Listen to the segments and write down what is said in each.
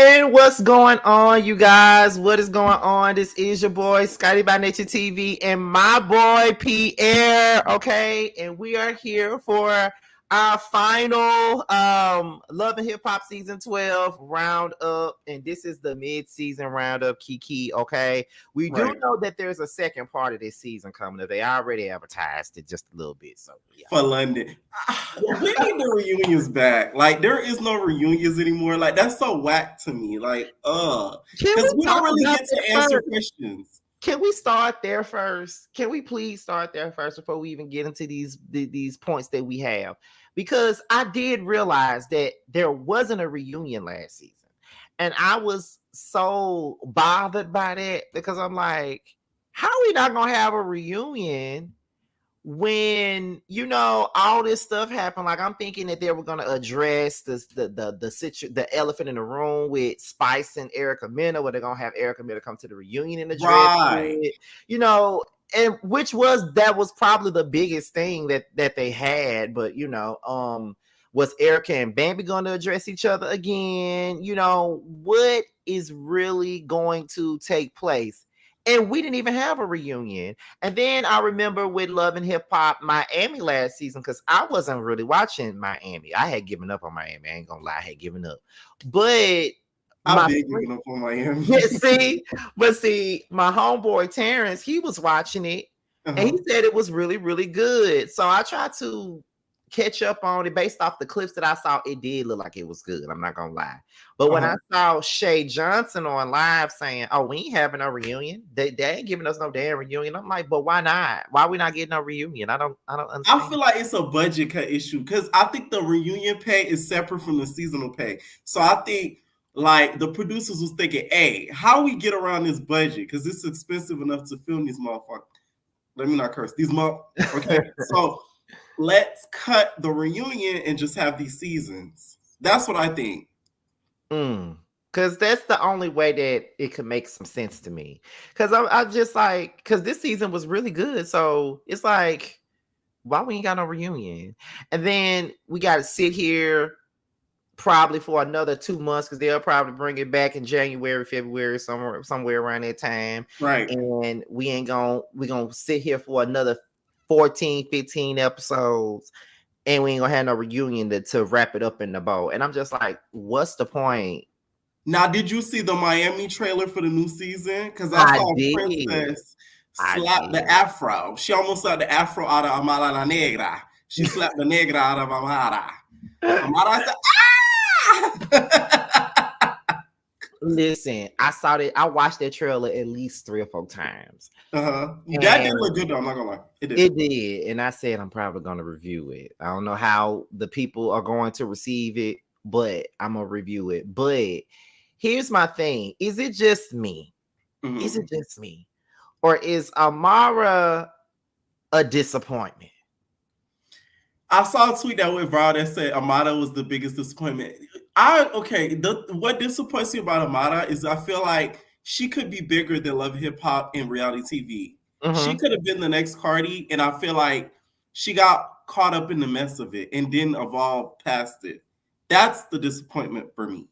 And what's going on, you guys? What is going on? This is your boy, Scotty by Nature TV, and my boy, Pierre, okay? And we are here for our final Love and Hip Hop Season 12 roundup, and this is the mid-season roundup, Kiki, okay? We do know that there's a second part of this season coming up. They already advertised it just a little bit, so yeah. For London. We need the reunions back. Like, there is no reunions anymore. Like, that's so whack to me. Like, because we don't really get to answer questions. Can we start there first? Can we please start there first before we even get into these points that we have? Because I did realize that there wasn't a reunion last season. And I was so bothered by that because I'm like, how are we not going to have a reunion when all this stuff happened? Like, I'm thinking that they were going to address the elephant in the room with Spice and Erica Mena, where they're going to have Erica Mena come to the reunion and address it, and that was probably the biggest thing that they had. But was Erica and Bambi going to address each other again? What is really going to take place? And we didn't even have a reunion. And then I remember with Love and Hip Hop Miami last season, because I wasn't really watching Miami. I had given up on Miami. I ain't gonna lie, I had given up. But I've been giving up on Miami. see, my homeboy Terrence, he was watching it, and he said it was really, really good. So I tried to catch up on it based off the clips that I saw. It did look like it was good. I'm not gonna lie. But when I saw Shay Johnson on live saying, "Oh, we ain't having a reunion. They ain't giving us no damn reunion," I'm like, "But why not? Why we not getting a reunion?" I don't understand. I feel like it's a budget cut issue because I think the reunion pay is separate from the seasonal pay. So I think like the producers was thinking, "Hey, how we get around this budget? Because it's expensive enough to film these motherfuckers." Let me not curse these motherfuckers. Okay, so let's cut the reunion and just have these seasons. That's what I think. Because that's the only way that it could make some sense to me. Because I'm just like, because this season was really good. So it's like, why we ain't got no reunion? And then we got to sit here probably for another 2 months because they'll probably bring it back in January, February, somewhere around that time. Right. And we're gonna sit here for another 14, 15 episodes, and we ain't gonna have no reunion to wrap it up in the bow. And I'm just like, what's the point? Now, did you see the Miami trailer for the new season? Because I saw Princess slap the afro. She almost slapped the afro out of Amara la Negra. She slapped the negra out of Amara. Amara said, "Ah!" Listen, I watched that trailer at least 3 or 4 times. That didn't look good though, I'm not gonna lie. It did. And I said I'm probably gonna review it. I don't know how the people are going to receive it, but I'm gonna review it. But here's my thing. Is it just me? Is it just me? Or is Amara a disappointment? I saw a tweet that went viral that said Amara was the biggest disappointment. What disappoints me about Amara is I feel like she could be bigger than Love Hip Hop in reality TV. She could have been the next Cardi, and I feel like she got caught up in the mess of it and didn't evolve past it. That's the disappointment for me.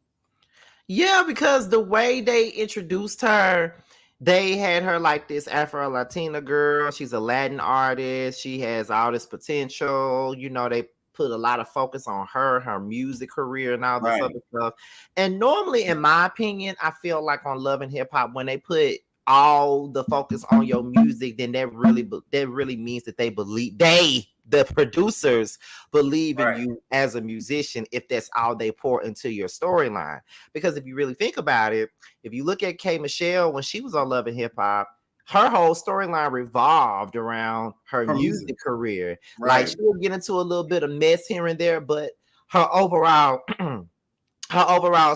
Yeah, because the way they introduced her, they had her like this Afro-Latina girl. She's a Latin artist. She has all this potential. They put a lot of focus on her music career and all this other stuff. And normally, in my opinion, I feel like on Love and Hip Hop, when they put all the focus on your music, then that really means that the producers believe in you as a musician if that's all they pour into your storyline. Because if you really think about it, if you look at K. Michelle when she was on Love and Hip Hop, her whole storyline revolved around her music career. Like, she would get into a little bit of mess here and there, but her overall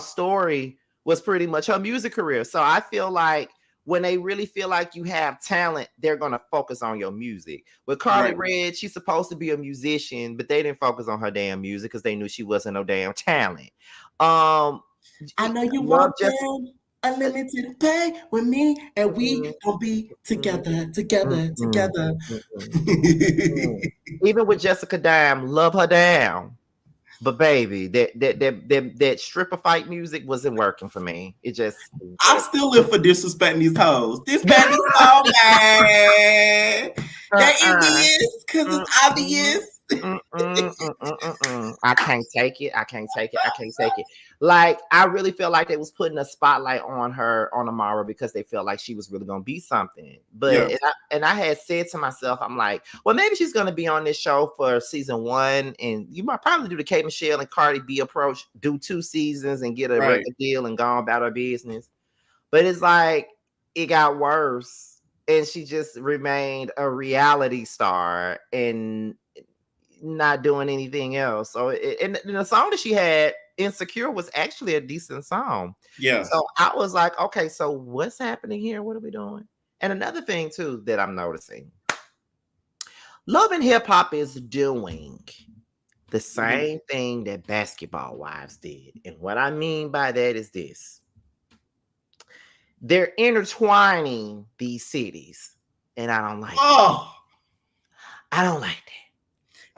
story was pretty much her music career. So I feel like when they really feel like you have talent, they're going to focus on your music. With Carly Red, she's supposed to be a musician, but they didn't focus on her damn music because they knew she wasn't no damn talent. I know you want unlimited pay with me, and we gonna be together. Even with Jessica Dime, love her down. But baby, that stripper fight music wasn't working for me. It just I still live for disrespecting these hoes. Disrespecting these hoes, man. They're uh-uh. envious because it's Mm-mm. obvious. I can't take it. I can't take it. I can't take it. Like, I really feel like they was putting a spotlight on her, on Amara, because they felt like she was really gonna be something. But Yeah. and I had said to myself, I'm like, well, maybe she's gonna be on this show for season 1, and you might probably do the K Michelle and Cardi B approach, do 2 seasons and get a Right. record deal and go on about her business. But it's like it got worse, and she just remained a reality star and not doing anything else. So, and the song that she had, Insecure, was actually a decent song. Yeah. So I was like, okay, so what's happening here? What are we doing? And another thing too that I'm noticing, Love and Hip Hop is doing the same thing that Basketball Wives did. And what I mean by that is this: they're intertwining these cities, and I don't like Oh, that. I don't like that.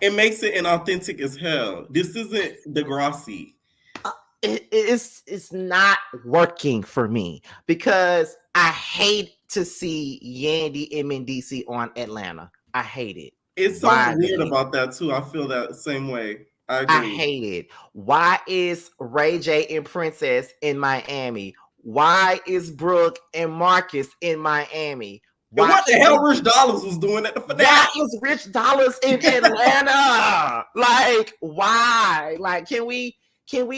it makes it inauthentic as hell. This isn't Degrassi. It's not working for me because I hate to see Yandy and Mendeecees on Atlanta. I hate it. It's something weird about that too. I feel that same way. I agree. I hate it. Why is Ray J and Princess in Miami? Why is Brooke and Marcus in Miami? And what the hell Rich Dollars was doing at the finale? Why is Rich Dollars in Atlanta? Like, why? Like, can we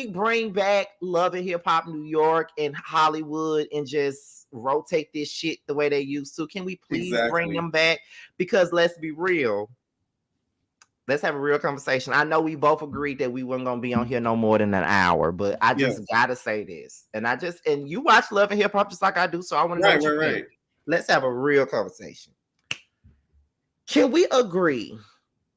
bring back Love and Hip Hop New York and Hollywood and just rotate this shit the way they used to? Can we please bring them back? Because let's be real. Let's have a real conversation. I know we both agreed that we weren't gonna be on here no more than an hour, but I just gotta say this. And you watch Love and Hip Hop just like I do, so I want to know what you think. Let's have a real conversation. Can we agree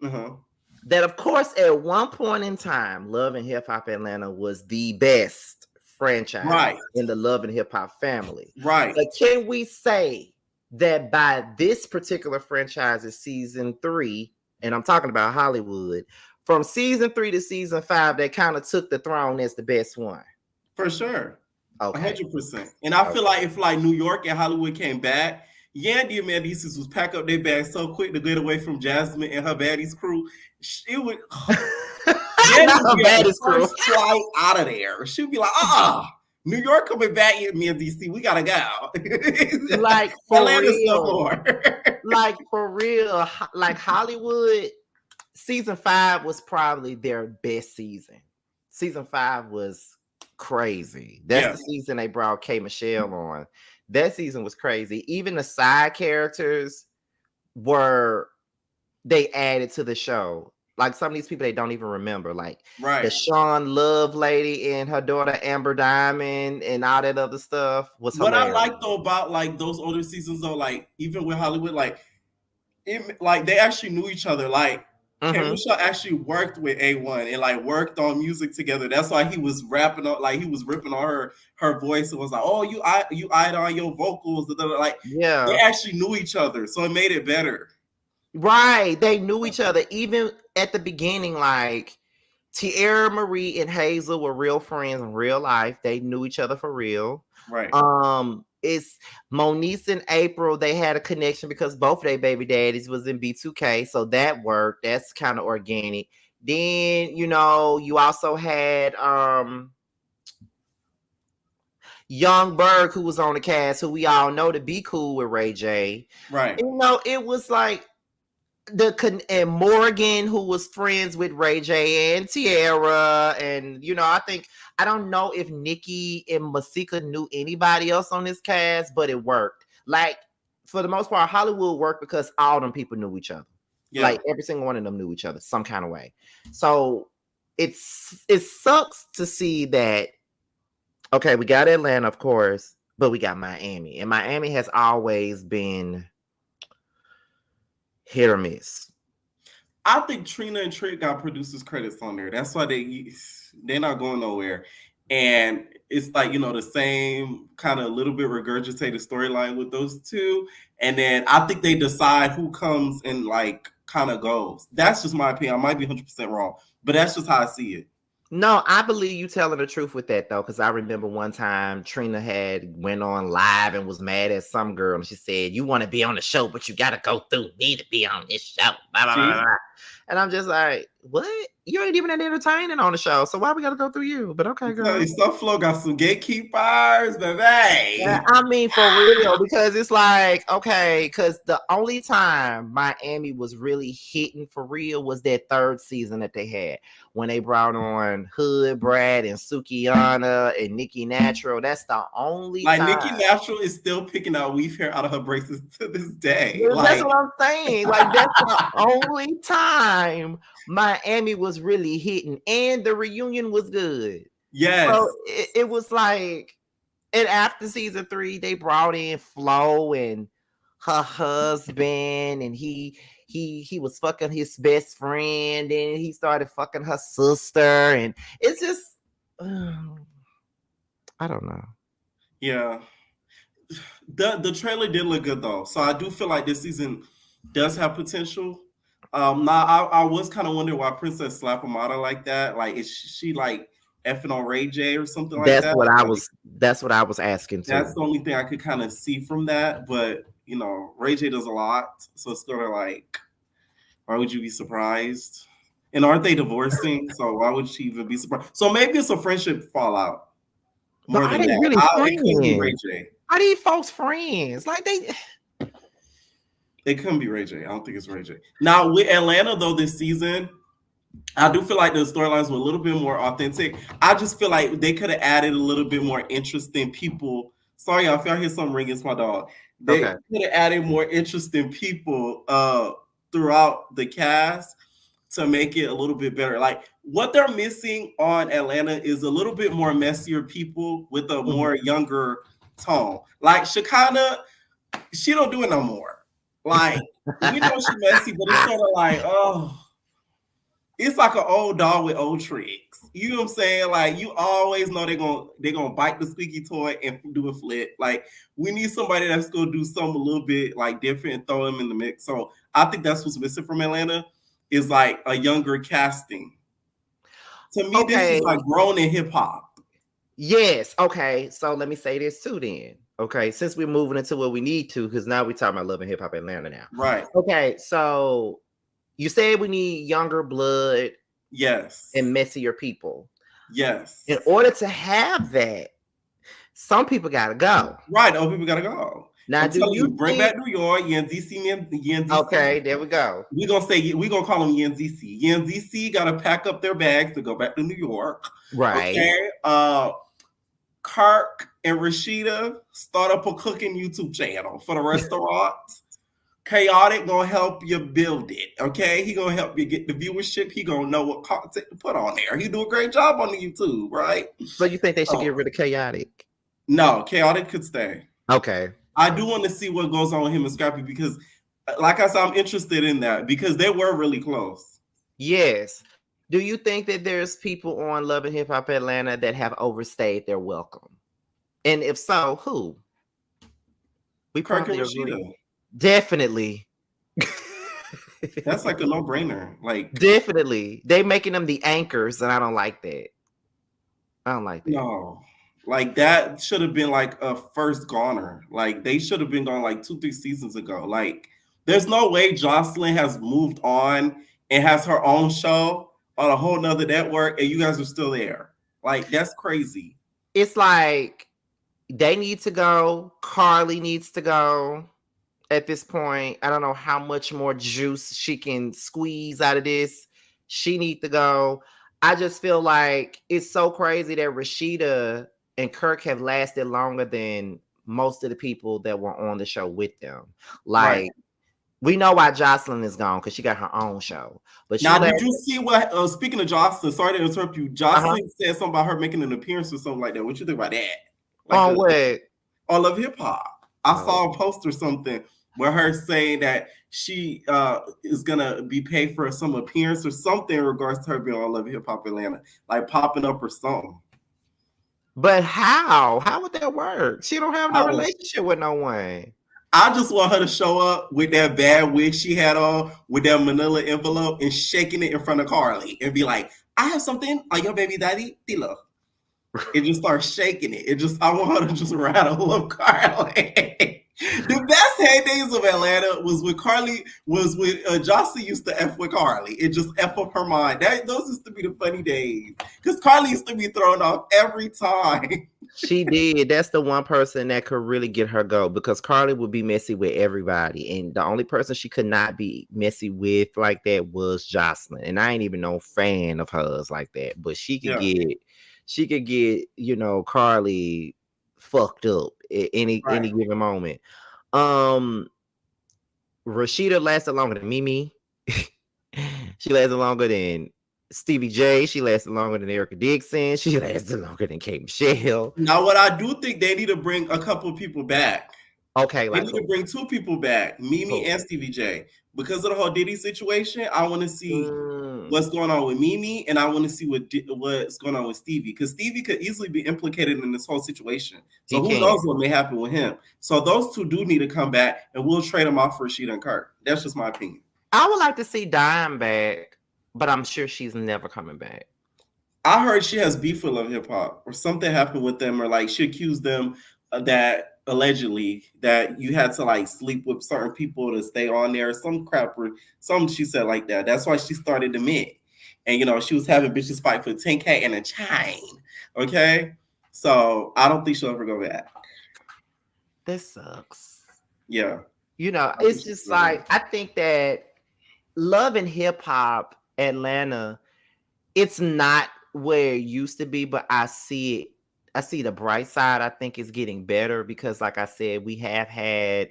that, of course, at one point in time, Love and Hip Hop Atlanta was the best franchise in the Love and Hip Hop family? Right. But can we say that by this particular franchise's season 3, and I'm talking about Hollywood, from season 3 to season 5, they kind of took the throne as the best one? For sure. Okay. 100%. And I feel like if like New York and Hollywood came back, Yandy and Mendeecees was pack up their bags so quick to get away from Jasmine and her baddies crew. It would Yandy would be on the first flight out of there. She'd be like, New York coming back in Mendeecees. We gotta go. Like, for real. Like, for real. Like, Hollywood, season 5 was probably their best season. Season 5 was crazy. That's the season they brought K Michelle on. That season was crazy. Even the side characters they added to the show. Like, some of these people they don't even remember. Like the Sean Love lady and her daughter Amber Diamond and all that other stuff was hilarious. What I like though about like those older seasons though, like even with Hollywood, like they actually knew each other. Like K Michelle actually worked with A1 and like worked on music together. That's why he was rapping on, like he was ripping on her voice and was like, "Oh, you eyed on your vocals." Like, they actually knew each other, so it made it better. Right, they knew each other even at the beginning. Like Tierra Marie and Hazel were real friends in real life. They knew each other for real. Right. It's Moniece and April. They had a connection because both their baby daddies was in B2K, so that worked. That's kind of organic. Then you also had Young Berg, who was on the cast, who we all know to be cool with Ray J. Right. It was like and Morgan, who was friends with Ray J and Tierra, and I don't know if Nikki and Masika knew anybody else on this cast, but it worked. Like, for the most part, Hollywood worked because all them people knew each other. Yeah. Like, every single one of them knew each other some kind of way. So it sucks to see that. Okay, we got Atlanta, of course, but we got Miami, and Miami has always been hit or miss. I think Trina and Trick got producers credits on there. That's why they're not going nowhere. And it's like, the same kind of little bit regurgitated storyline with those two. And then I think they decide who comes and like kind of goes. That's just my opinion. I might be 100% wrong, but that's just how I see it. No, I believe you telling the truth with that though, because I remember one time Trina had went on live and was mad at some girl, and she said, "You want to be on the show, but you got to go through me to be on this show." Blah, blah, blah, blah, See? blah. And I'm just like, "What? You ain't even that entertaining on the show, so why we got to go through you?" But okay, girl. Stuff Flow got some gatekeepers, Yeah, baby. I mean, for real, because it's like, okay, because the only time Miami was really hitting for real was that third season that they had when they brought on Hood, Brad, and Sukiana and Nikki Natural. That's the only Like Nikki time. Natural is still picking out weave hair out of her braces to this day. Well, that's Like, what I'm saying. Like, that's the only time Miami was really hitting, and the reunion was good. yes. So it was like, and after season 3, they brought in Flo and her husband, and he was fucking his best friend, and he started fucking her sister, and it's just I don't know. Yeah. The trailer did look good though. So I do feel like this season does have potential. Now I was kind of wondering why Princess slap Amara like that. Like, is she like effing on Ray J or something like That's that? what I Like, was. That's what I was asking too. that's the only thing I could kind of see from that. But you know, Ray J does a lot, so it's sort of like, why would you be surprised? And aren't they divorcing? So why would she even be surprised? So maybe it's a friendship fallout But more are than they that. really It couldn't be Ray friends? J. Are these folks friends? Like they? It couldn't be Ray J. I don't think it's Ray J. Now with Atlanta though, this season, I do feel like the storylines were a little bit more authentic. I just feel like they could have added a little bit more interesting people. Sorry, y'all, if y'all hear something ringing, it's my dog. They Okay. could have added more interesting people throughout the cast to make it a little bit better. Like what they're missing on Atlanta is a little bit more messier people with a more younger tone. Like Shekinah, she don't do it no more. Like we know she's messy, but it's sort of like, oh, it's like an old dog with old tricks. You know what I'm saying? Like you always know they're gonna bite the squeaky toy and do a flip. Like we need somebody that's gonna do something a little bit like different and throw them in the mix. So I think that's what's missing from Atlanta is like a younger casting. To me, this is Okay. like grown in hip hop. Yes. Okay. So let me say this too then. Okay. Since we're moving into what we need to, because now we're talking about Love and Hip Hop Atlanta now. Right. Okay. So you said we need younger blood Yes. and messier people. Yes. In order to have that, some people gotta go. Right. Oh, people gotta go. Now, I'm do telling you, you bring think? back New York, Yandeecees. Okay, there we go. We gonna call them Yandeecees. Yandeecees gotta pack up their bags to go back to New York. Right. Okay. Kirk and Rashida start up a cooking YouTube channel for the restaurant. Chaotic gonna help you build it. Okay, he gonna help you get the viewership. He gonna know what content to put on there. He do a great job on the YouTube, right? So you think they should get rid of Chaotic? No, Chaotic could stay. Okay. I do want to see what goes on with him and Scrappy because, like I said, I'm interested in that because they were really close. Yes. Do you think that there's people on Love and Hip Hop Atlanta that have overstayed their welcome? And if so, who? We Kirk probably and agree. Rashida. Definitely. That's like a no-brainer. Like definitely. They making them the anchors, and I don't like that. I don't like that. No. Like that should have been like a first goner. Like they should have been gone like 2-3 seasons ago. Like there's no way Jocelyn has moved on and has her own show on a whole nother network and you guys are still there. Like that's crazy. It's like they need to go. Carly needs to go at this point. I don't know how much more juice she can squeeze out of this. She needs to go. I just feel like it's so crazy that Rashida and Kirk have lasted longer than most of the people that were on the show with them. Like, we know why Jocelyn is gone because she got her own show. But now, did you see what? Speaking of Jocelyn, sorry to interrupt you. Jocelyn said something about her making an appearance or something like that. What you think about that? Like on what? All of hip hop. I saw a post or something where her saying that she is gonna be paid for some appearance or something in regards to her being on Love Hip Hop Atlanta, like popping up or something. But how? How would that work? She don't have no relationship with no one. I just want her to show up with that bad wig she had on, with that manila envelope, and shaking it in front of Carly and be like, I have something on your baby daddy, Tilo. It just starts shaking it. I want her to just rattle up Carly. The best heydays of Atlanta was when Carly was when Jocelyn used to F with Carly. It just F up her mind. Those used to be the funny days. Because Carly used to be thrown off every time. She did. That's the one person that could really get her go, because Carly would be messy with everybody. And the only person she could not be messy with like that was Jocelyn. And I ain't even no fan of hers like that. But she could get, Carly fucked up at any given moment. Rashida lasted longer than Mimi. She lasted longer than Stevie J. She lasted longer than Erica Dixon. She lasted longer than Kate Michelle. Now, what I do think they need to bring a couple of people back. Okay, they need to bring 2 people back, Mimi and Stevie J. Because of the whole Diddy situation, I want to see what's going on with Mimi, and I want to see what's going on with Stevie, because Stevie could easily be implicated in this whole situation. So who knows what may happen with him. So those 2 do need to come back, and we'll trade them off for Rashida and Kurt. That's just my opinion. I would like to see Dime back, but I'm sure she's never coming back. I heard she has beef with Love Hip Hop, or something happened with them, or like she accused them that allegedly that you had to like sleep with certain people to stay on there, some crap, or something she said like that. That's why she started the Mint. And she was having bitches fight for 10K and a chain. Okay, so I don't think she'll ever go back. This sucks. Yeah, it's just like, I think that Love and Hip Hop Atlanta, it's not where it used to be, but I see the bright side. I think it's getting better because, like I said, I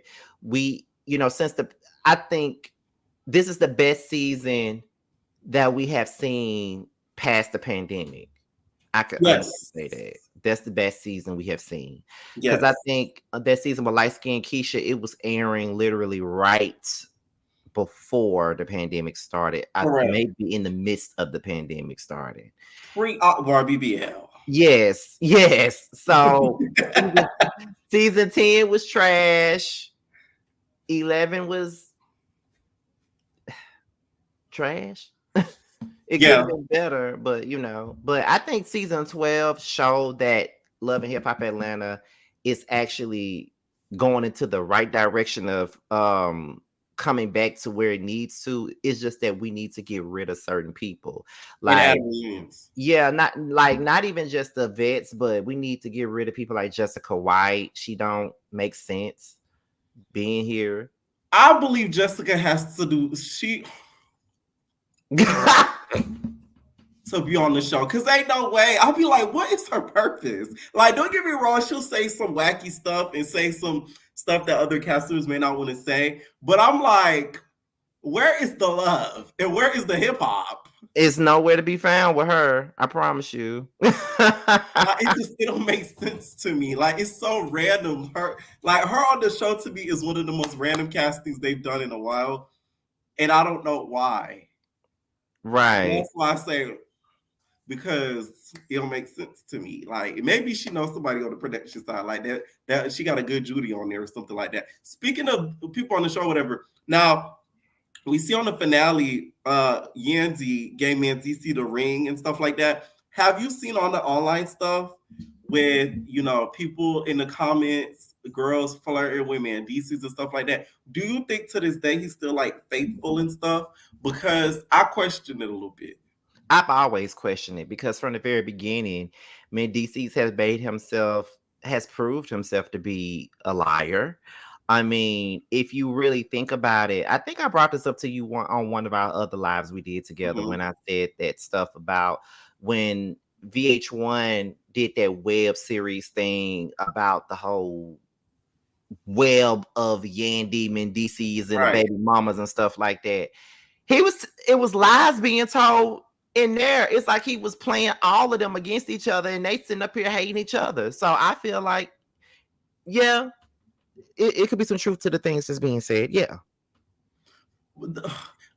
think this is the best season that we have seen past the pandemic. I could say that. That's the best season we have seen. Because I think that season with Light Skin Keisha, it was airing literally right before the pandemic started. Maybe in the midst of the pandemic started. Pre-Akbar BBL. Yes. So season 10 was trash. 11 was trash. It could have been better, but but I think season 12 showed that Love and Hip Hop Atlanta is actually going into the right direction of coming back to where it needs to. It's just that we need to get rid of certain people. Not even just the vets, but we need to get rid of people like Jessica White. She don't make sense being here. I believe Jessica has to to be on the show, because ain't no way. I'll be like, what is her purpose? Like, don't get me wrong, she'll say some wacky stuff and say some stuff that other casters may not want to say, but I'm like, where is the love and where is the hip hop? It's nowhere to be found with her, I promise you. It don't make sense to me. Like, it's so random. Her on the show to me is one of the most random castings they've done in a while, and I don't know why. Right. And that's why I say, because it don't make sense to me. Like, maybe she knows somebody on the production side like that she got a good Judy on there or something like that. Speaking of people on the show, whatever. Now, we see on the finale, Yandy gave Mendeecees the ring and stuff like that. Have you seen on the online stuff with, people in the comments, the girls flirting with Mendeecees and stuff like that? Do you think to this day he's still like faithful and stuff? Because I question it a little bit. I've always questioned it, because from the very beginning, Mendeecees has proved himself to be a liar. I mean, if you really think about it, I think I brought this up to you on one of our other lives we did together, when I said that stuff about when VH1 did that web series thing about the whole web of Yandy, Mendeecees, and the baby mamas and stuff like that. It was lies being told in there. It's like he was playing all of them against each other, and they sitting up here hating each other. So I feel like, it could be some truth to the things that's being said. Yeah.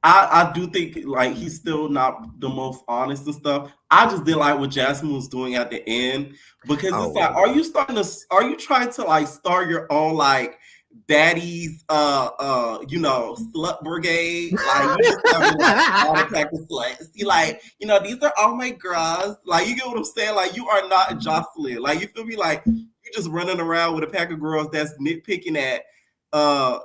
I do think like he's still not the most honest and stuff. I just did like what Jasmine was doing at the end, because it's like, are you trying to like start your own like baddies, slut brigade. Like you just having like all the pack of sluts. You like, these are all my girls. Like you get what I'm saying? Like you are not Jocelyn. Like you feel me? Like you're just running around with a pack of girls that's nitpicking at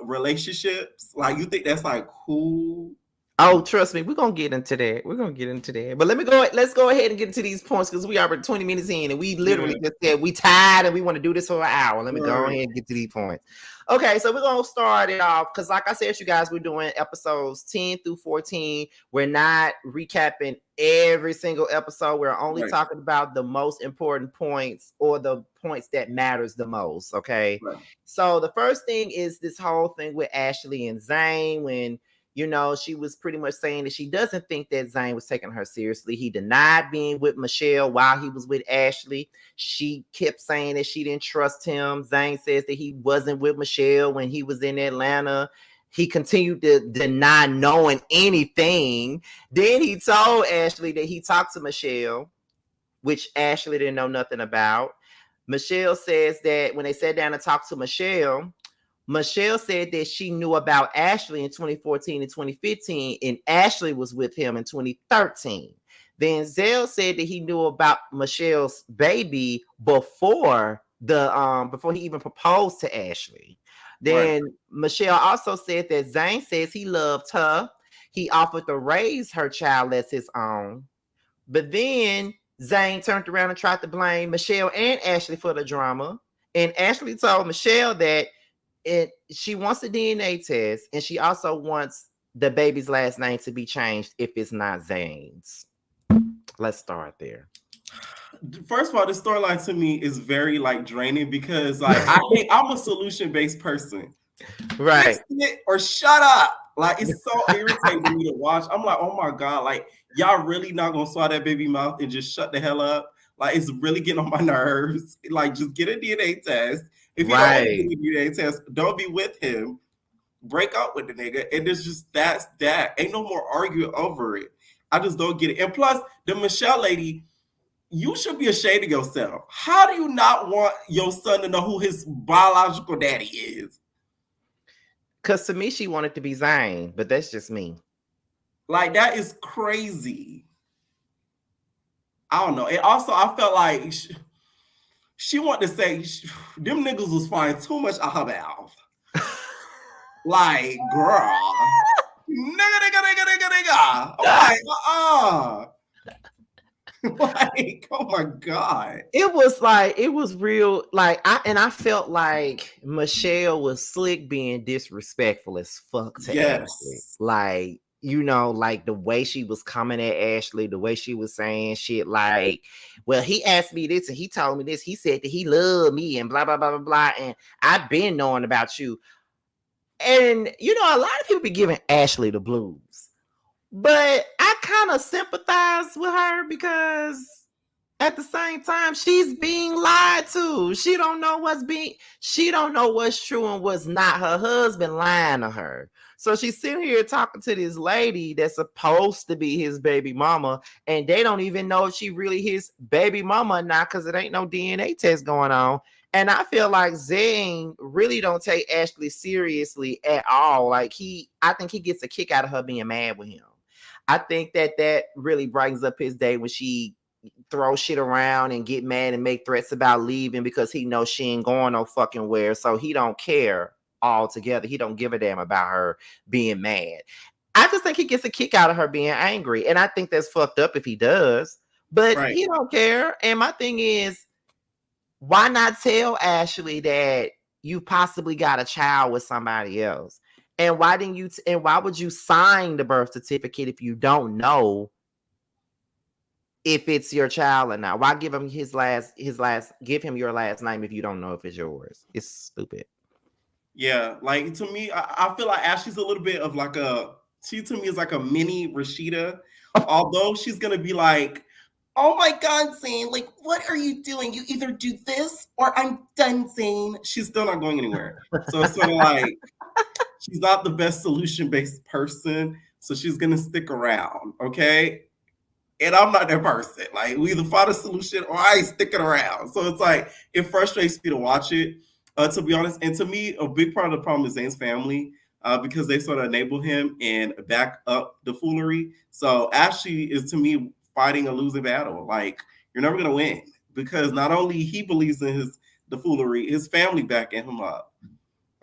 relationships. Like you think that's like cool? Oh, trust me, we're gonna get into that. We're gonna get into that. But let's go ahead and get into these points because we are 20 minutes in and we literally just said we tired and we want to do this for an hour. Let me go ahead and get to these points. Okay, so we're gonna start it off because, like I said, you guys, we're doing episodes 10 through 14. We're not recapping every single episode. We're only talking about the most important points or the points that matters the most. Okay. Right. So the first thing is this whole thing with Ashley and Zane when she was pretty much saying that she doesn't think that Zane was taking her seriously. He denied being with Michelle while he was with Ashley. She kept saying that she didn't trust him. Zane says that he wasn't with Michelle when he was in Atlanta. He continued to deny knowing anything. Then he told Ashley that he talked to Michelle, which Ashley didn't know nothing about. Michelle says that when they sat down and talked to Michelle said that she knew about Ashley in 2014 and 2015, and Ashley was with him in 2013. Then Zell said that he knew about Michelle's baby before he even proposed to Ashley. Then Michelle also said that Zane says he loved her. He offered to raise her child as his own. But then Zane turned around and tried to blame Michelle and Ashley for the drama. And Ashley told Michelle that she wants a DNA test, and she also wants the baby's last name to be changed if it's not Zane's. Let's start there. First of all, the storyline to me is very like draining because like I'm a solution-based person. Right. Or shut up. Like it's so irritating to me to watch. I'm like, oh my God, like y'all really not gonna swallow that baby mouth and just shut the hell up. Like it's really getting on my nerves. Like just get a DNA test. If you don't get a DNA test, don't be with him. Break up with the nigga. And it's just that's that. Ain't no more arguing over it. I just don't get it. And plus, the Michelle lady, you should be ashamed of yourself. How do you not want your son to know who his biological daddy is? Because to me, she wanted to be Zane, but that's just me. Like, that is crazy. I don't know. And also, I felt like she wanted to say them niggas was flying too much out her mouth. Like, girl. Nigga. I'm like, oh my God. It was real. Like, I felt like Michelle was slick being disrespectful as fuck to Ashley. Like, like the way she was coming at Ashley, the way she was saying shit like, well, he asked me this and he told me this. He said that he loved me and blah, blah, blah, blah, blah. And I've been knowing about you. And, a lot of people be giving Ashley the blues. But I kind of sympathize with her because at the same time, she's being lied to. She don't know what's true and what's not. Her husband lying to her. So she's sitting here talking to this lady that's supposed to be his baby mama, and they don't even know if she really his baby mama or not because it ain't no DNA test going on. And I feel like Zane really don't take Ashley seriously at all. Like I think he gets a kick out of her being mad with him. I think that really brightens up his day when she throw shit around and get mad and make threats about leaving because he knows she ain't going no fucking where. So he don't care altogether. He don't give a damn about her being mad. I just think he gets a kick out of her being angry. And I think that's fucked up if he does. But he don't care. And my thing is, why not tell Ashley that you possibly got a child with somebody else? And why would you sign the birth certificate if you don't know if it's your child or not? Why give him give him your last name if you don't know if it's yours? It's stupid. Yeah, like to me, I feel like Ashley's a little bit of like she to me is like a mini Rashida. Although she's gonna be like, oh my God, Zane, like what are you doing? You either do this or I'm done, Zane. She's still not going anywhere. So it's sort of like she's not the best solution-based person, so she's gonna stick around, okay? And I'm not that person. Like we either find a solution or I ain't sticking around. So it's like it frustrates me to watch it. To be honest. And to me, a big part of the problem is Zane's family. Because they sort of enable him and back up the foolery. So Ashley is, to me, fighting a losing battle. Like, you're never gonna win, because not only he believes in the foolery, his family backing him up.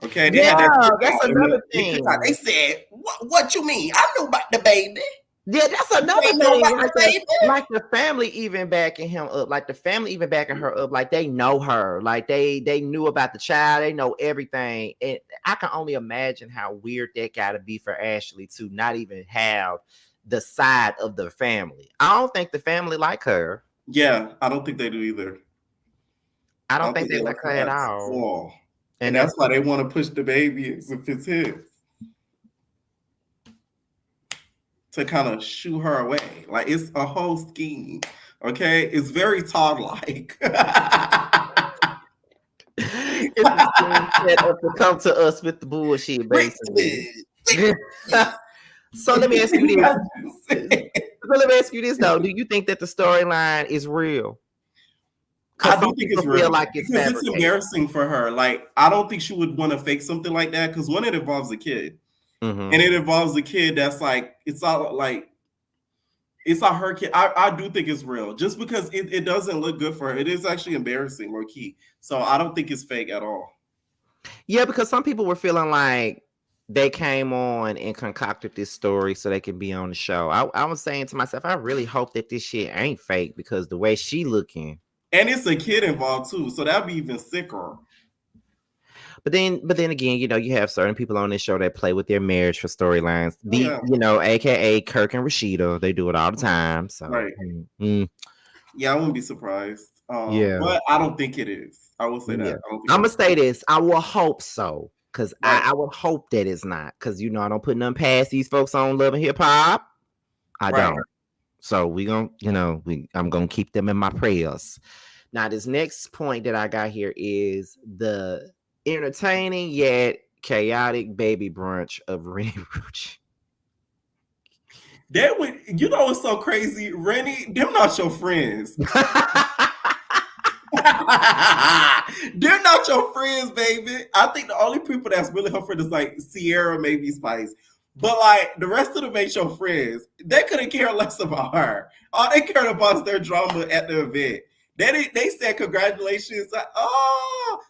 Okay, they had that that's another thing. They said, "What you mean? I know about the baby." Yeah, that's another thing. Like the family even backing him up, like the family even backing her up, like they know her, like they knew about the child, they know everything. And I can only imagine how weird that gotta be for Ashley to not even have the side of the family. I don't think the family like her. Yeah, I don't think they do either. I don't think they like her at all. And that's why they want to push the baby as if it's his, to kind of shoo her away. Like, it's a whole scheme. Okay, it's very Todd-like. It's a scheme set up to come to us with the bullshit, basically. So let me ask you this. Though. Do you think that the storyline is real? I don't think it's real. Feel like it's because it's embarrassing for her. Like, I don't think she would want to fake something like that, because one, it involves a kid. And it involves a kid that's like, it's not her kid. I do think it's real, just because it doesn't look good for her. It is actually embarrassing, low key. So I don't think it's fake at all. Yeah, because some people were feeling like they came on and concocted this story so they can be on the show. I was saying to myself, I really hope that this shit ain't fake, because the way she looking. And it's a kid involved too, so that'd be even sicker. But then again, you have certain people on this show that play with their marriage for storylines. AKA Kirk and Rashida, they do it all the time. So right. Yeah, I wouldn't be surprised. But I don't think it is. I will say that. I'm gonna say this. I will hope so, because I would hope that it's not, because I don't put nothing past these folks on Love and Hip Hop. I don't. So we gonna, I'm gonna keep them in my prayers. Now, this next point that I got here is the entertaining yet chaotic baby brunch of Rennie Rucci. That would, what's so crazy? Rennie, them not your friends. They're not your friends, baby. I think the only people that's really her friend is like Sierra, maybe Spice. But like the rest of them ain't your friends. They couldn't care less about her. All they cared about is their drama at the event. They said congratulations,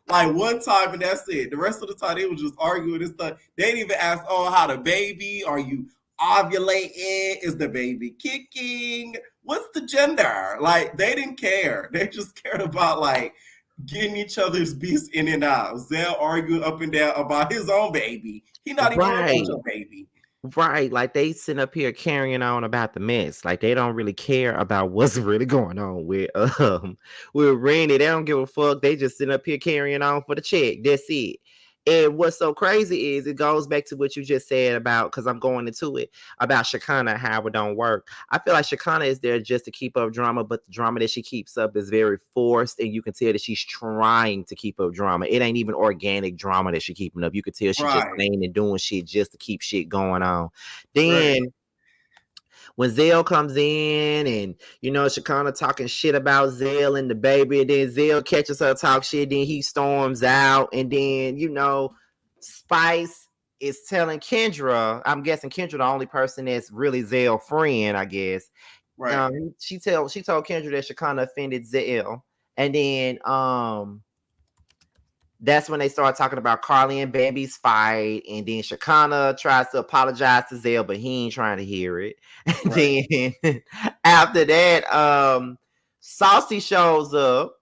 like one time, and that's it. The rest of the time they was just arguing and stuff. They didn't even ask, how the baby? Are you ovulating? Is the baby kicking? What's the gender? Like, they didn't care. They just cared about like getting each other's beats in and out. Zell arguing up and down about his own baby. He not even a baby. Right, like they sitting up here carrying on about the mess. Like they don't really care about what's really going on with Randy. They don't give a fuck. They just sitting up here carrying on for the check. That's it. And what's so crazy is it goes back to what you just said about, because I'm going into it, about Shekinah, how it don't work. I feel like Shekinah is there just to keep up drama, but the drama that she keeps up is very forced, and you can tell that she's trying to keep up drama. It ain't even organic drama that she's keeping up. You can tell she's just saying and doing shit just to keep shit going on. Then when Zell comes in and, Shekinah talking shit about Zell and the baby, and then Zell catches her talk shit, then he storms out, and then, Spice is telling Kendra, I'm guessing Kendra the only person that's really Zell's friend, I guess. Right. She told Kendra that Shekinah offended Zell, and then that's when they start talking about Carly and Bambi's fight, and then Shekinah tries to apologize to Zell, but he ain't trying to hear it. And then after that, Saucy shows up.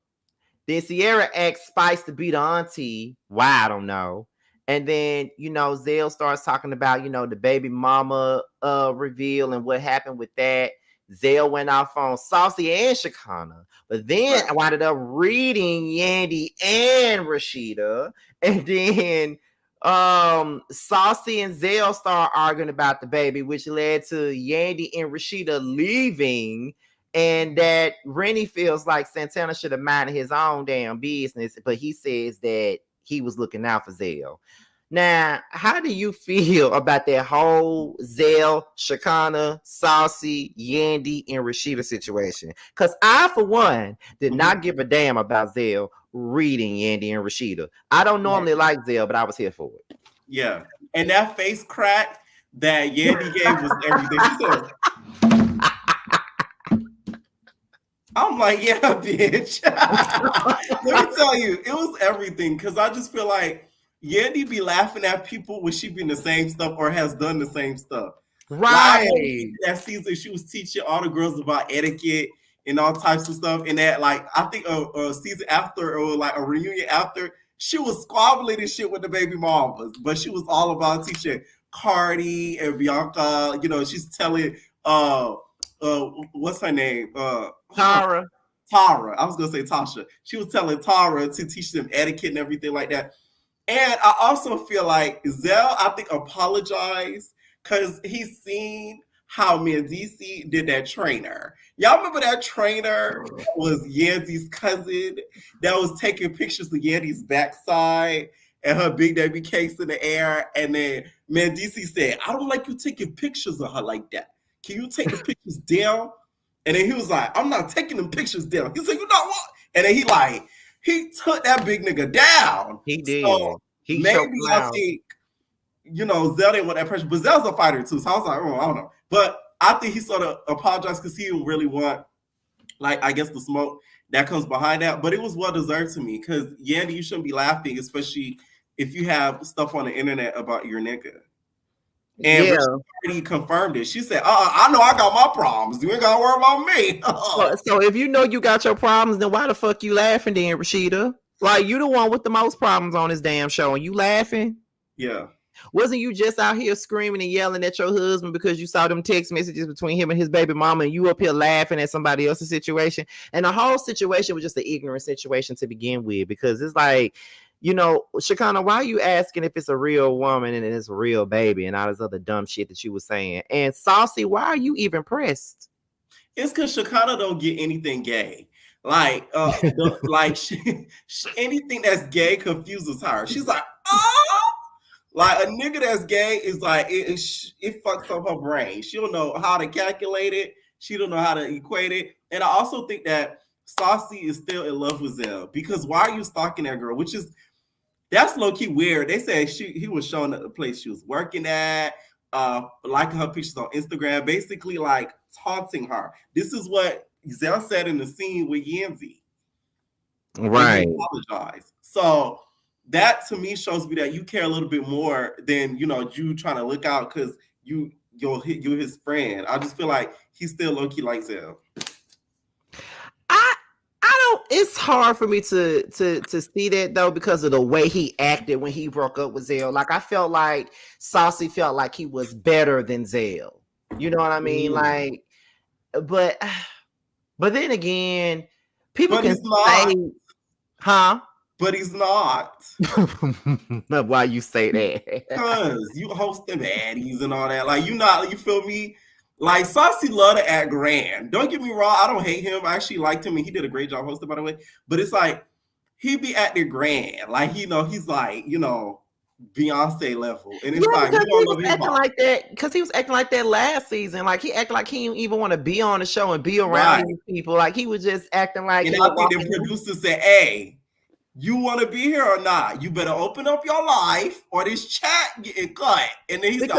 Then Sierra asks Spice to be the auntie. Why? I don't know. And then, Zell starts talking about, the baby mama reveal and what happened with that. Zell went off on Saucy and Shekinah, but then I wound up reading Yandy and Rashida, and then Saucy and Zell start arguing about the baby, which led to Yandy and Rashida leaving, and that Rennie feels like Santana should have minded his own damn business, but he says that he was looking out for Zell. Now, how do you feel about that whole Zell, Shakana, Saucy, Yandy, and Rashida situation? Because I, for one, did not give a damn about Zell reading Yandy and Rashida. I don't normally like Zell, but I was here for it. Yeah. And that face crack that Yandy gave was everything. She said, I'm like, yeah, bitch. Let me tell you, it was everything. Because I just feel like Yandy be laughing at people when she been the same stuff or has done the same stuff. Right. Like, that season, she was teaching all the girls about etiquette and all types of stuff. And that, like, I think a season after or like a reunion after, she was squabbling and shit with the baby mamas. But she was all about teaching Cardi and Bianca. You know, she's telling what's her name? Tara. Tara. I was gonna say Tasha. She was telling Tara to teach them etiquette and everything like that. And I also feel like Zell, I think, apologized because he's seen how Mendeecees did that trainer. Y'all remember that trainer was Yandy's cousin that was taking pictures of Yandy's backside and her big baby cakes in the air. And then Mendeecees said, I don't like you taking pictures of her like that. Can you take the pictures down? And then he was like, I'm not taking them pictures down. He said, you know what? And then he took that big nigga down. He did. So maybe I think, you know, Zell didn't want that pressure, but Zell's a fighter too. So I was like, oh, I don't know. But I think he sort of apologized because he didn't really want, like, I guess the smoke that comes behind that. But it was well deserved to me because, Yandy, you shouldn't be laughing, especially if you have stuff on the internet about your nigga. And yeah. Already confirmed it. She said, I know I got my problems. You ain't got to worry about me. So if you know you got your problems, then why the fuck you laughing then, Rashida? Like, you the one with the most problems on this damn show, and you laughing? Yeah. Wasn't you just out here screaming and yelling at your husband because you saw them text messages between him and his baby mama, and you up here laughing at somebody else's situation? And the whole situation was just an ignorant situation to begin with, because it's like, you know, Shakana, why are you asking if it's a real woman and it's a real baby and all this other dumb shit that you were saying? And Saucy, why are you even pressed? It's because Shakana don't get anything gay. Like, anything that's gay confuses her. She's like, oh! Like, a nigga that's gay is like, it fucks up her brain. She don't know how to calculate it. She don't know how to equate it. And I also think that Saucy is still in love with Zell, because why are you stalking that girl? That's low-key weird. They said he was showing at the place she was working at, liking her pictures on Instagram, basically like taunting her. This is what Zell said in the scene with Yandy. Right. He apologized. So that to me shows me that you care a little bit more than, you know, you trying to look out because you're his friend. I just feel like he's still low-key like Zell. It's hard for me to see that though, because of the way he acted when he broke up with Zell. Like, I felt like Saucy felt like he was better than Zell. You know what I mean? Like, but then again, people can say, huh? But he's not. Why you say that? Because you host them baddies and all that. Like, you feel me? Like, Saucy love to act grand. Don't get me wrong, I don't hate him. I actually liked him, and he did a great job hosting, by the way. But it's like, he be acting grand. Like, you know, he's like, you know, Beyonce level. And it's like, you don't love him acting like that, because he was acting like that last season. Like, he acted like he didn't even want to be on the show and be around these people. Like, he was just acting like. And I think the producer said, hey, you want to be here or not? You better open up your life, or this chat getting cut. And then he said,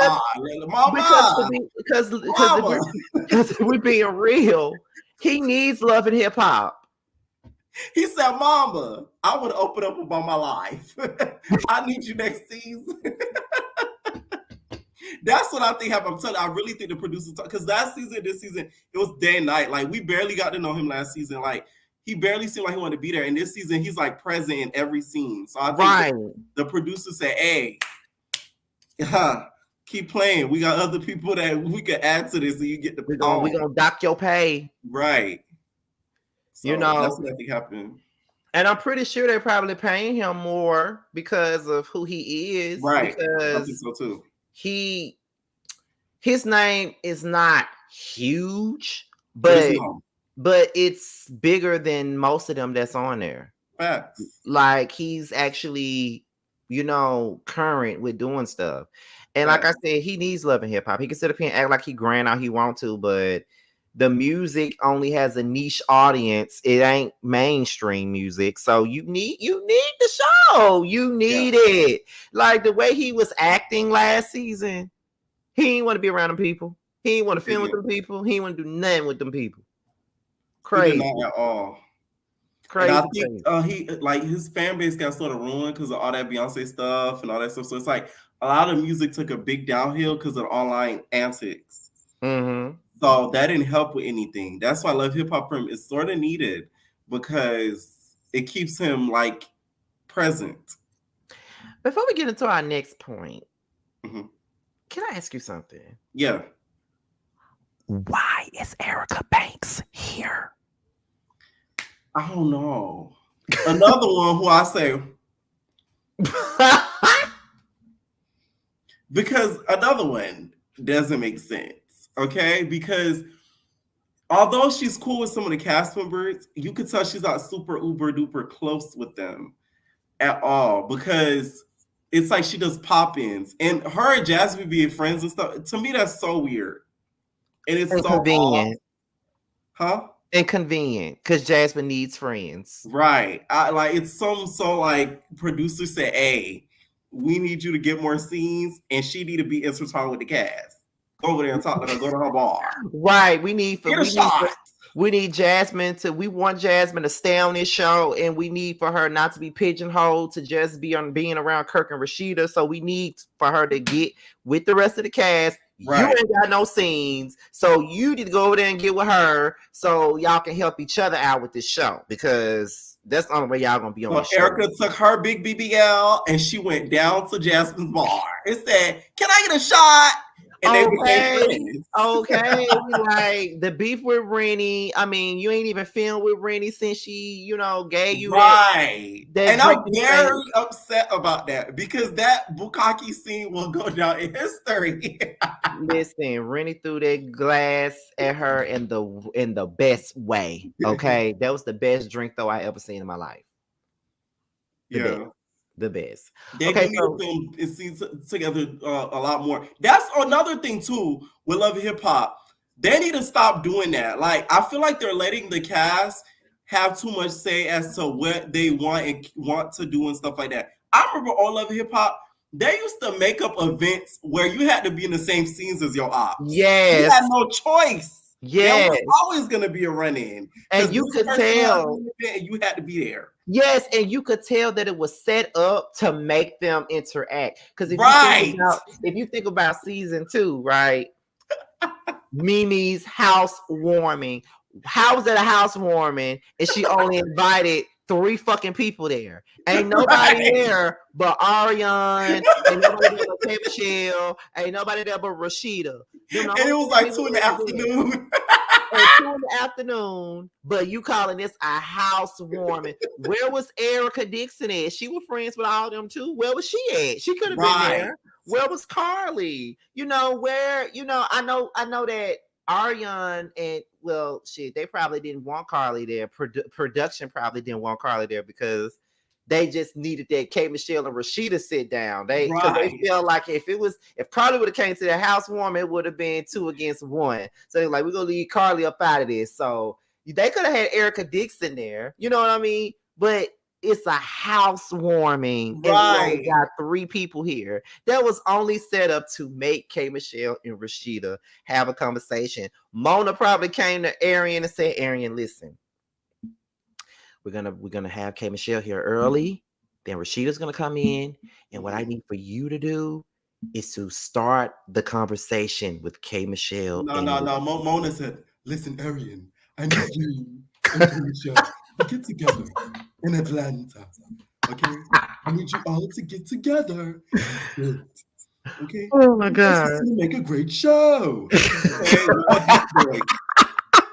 Mama. Because if we're being real, he needs love and hip hop. He said, Mama, I want to open up about my life. I need you next season. That's what I think happened. I'm telling you, I really think the producer, because last season, this season, it was day and night. Like, we barely got to know him last season. Like, he barely seemed like he wanted to be there. And this season, he's like present in every scene. So I think the producer said, hey, keep playing. We got other people that we can add to this, so you get the We're gonna dock your pay. Right. So you know, that's what I think happened. And I'm pretty sure they're probably paying him more because of who he is. Right. Because I think so too. His name is not huge, but it's bigger than most of them that's on there. Facts. Like, he's actually current with doing stuff. And like Right. I said, he needs love and hip hop. He can sit up here and act like he grand out he want to, but the music only has a niche audience. It ain't mainstream music. So you need the show. You need it. Like the way he was acting last season, he didn't want to be around them people. He didn't want to film with them people. He didn't want to do nothing with them people. He did Crazy. not at all. Crazy. And I think he like his fan base got sort of ruined because of all that Beyonce stuff and all that stuff. So it's like a lot of music took a big downhill because of online antics. Mm-hmm. So that didn't help with anything. That's why Love Hip Hop Prim is sort of needed because it keeps him like present. Before we get into our next point, mm-hmm. Can I ask you something? Yeah. Why is Erica Banks here? I don't know. Another one who I say because another one doesn't make sense. Okay, because although she's cool with some of the cast members, you could tell she's not super uber duper close with them at all because it's like she does pop-ins and her and Jasmine being friends and stuff. To me, that's so weird. And it's so convenient. Huh? Inconvenient because Jasmine needs friends. Right. It's so like producers say, hey, we need you to get more scenes and she need to be intertwined with the cast. Go over there and talk to her, go to her bar. Right. We need Jasmine we want Jasmine to stay on this show, and we need for her not to be pigeonholed to just be on being around Kirk and Rashida. So we need for her to get with the rest of the cast. Right. You ain't got no scenes, so you need to go over there and get with her so y'all can help each other out with this show because that's the only way y'all gonna be on the show. Erica took her big BBL and she went down to Jasmine's bar. It said, "Can I get a shot?" And okay. Like the beef with Rennie. I mean, you ain't even filmed with Rennie since she, gave you right. And I'm very upset about that because that Bukkake scene will go down in history. Listen, Rennie threw that glass at her in the best way. Okay, that was the best drink though I ever seen in my life. The best. They need to film and scenes together a lot more. That's another thing too with Love Hip Hop. They need to stop doing that. Like I feel like they're letting the cast have too much say as to what they want to do and stuff like that. I remember on Love Hip Hop, they used to make up events where you had to be in the same scenes as your ops. Yes, you had no choice. Yes, there was always gonna be a run-in, and you could tell, and you had to be there. Yes, and you could tell that it was set up to make them interact. Because if you think about season 2, right? Mimi's housewarming. How was it a housewarming? And she only invited 3 fucking people there. Ain't nobody there but Ariane. Ain't nobody there but Michelle. Ain't nobody there but Rashida. And it was like 2 in the afternoon. At 2 in the afternoon, but you calling this a housewarming. Where was Erica Dixon at? She was friends with all them too. Where was she at? She could have been there. Where was Carly? I know that Ariane and they probably didn't want Carly there. Production probably didn't want Carly there because they just needed that K. Michelle and Rashida sit down. They felt like if Carly would have came to the housewarming, it would have been 2 against 1. So they're like, we're gonna leave Carly up out of this. So they could have had Erica Dixon there, you know what I mean? But it's a housewarming, and we got 3 people here. That was only set up to make K. Michelle and Rashida have a conversation. Mona probably came to Arian and said, Arian, listen. We're gonna have K. Michelle here early. Then Rashida's gonna come in, and what I need for you to do is to start the conversation with K. Michelle. No. Mona said, "Listen, Arian, I need you and K. Michelle to get together in Atlanta. Okay, I need you all to get together. Okay. Oh my God, this is gonna make a great show."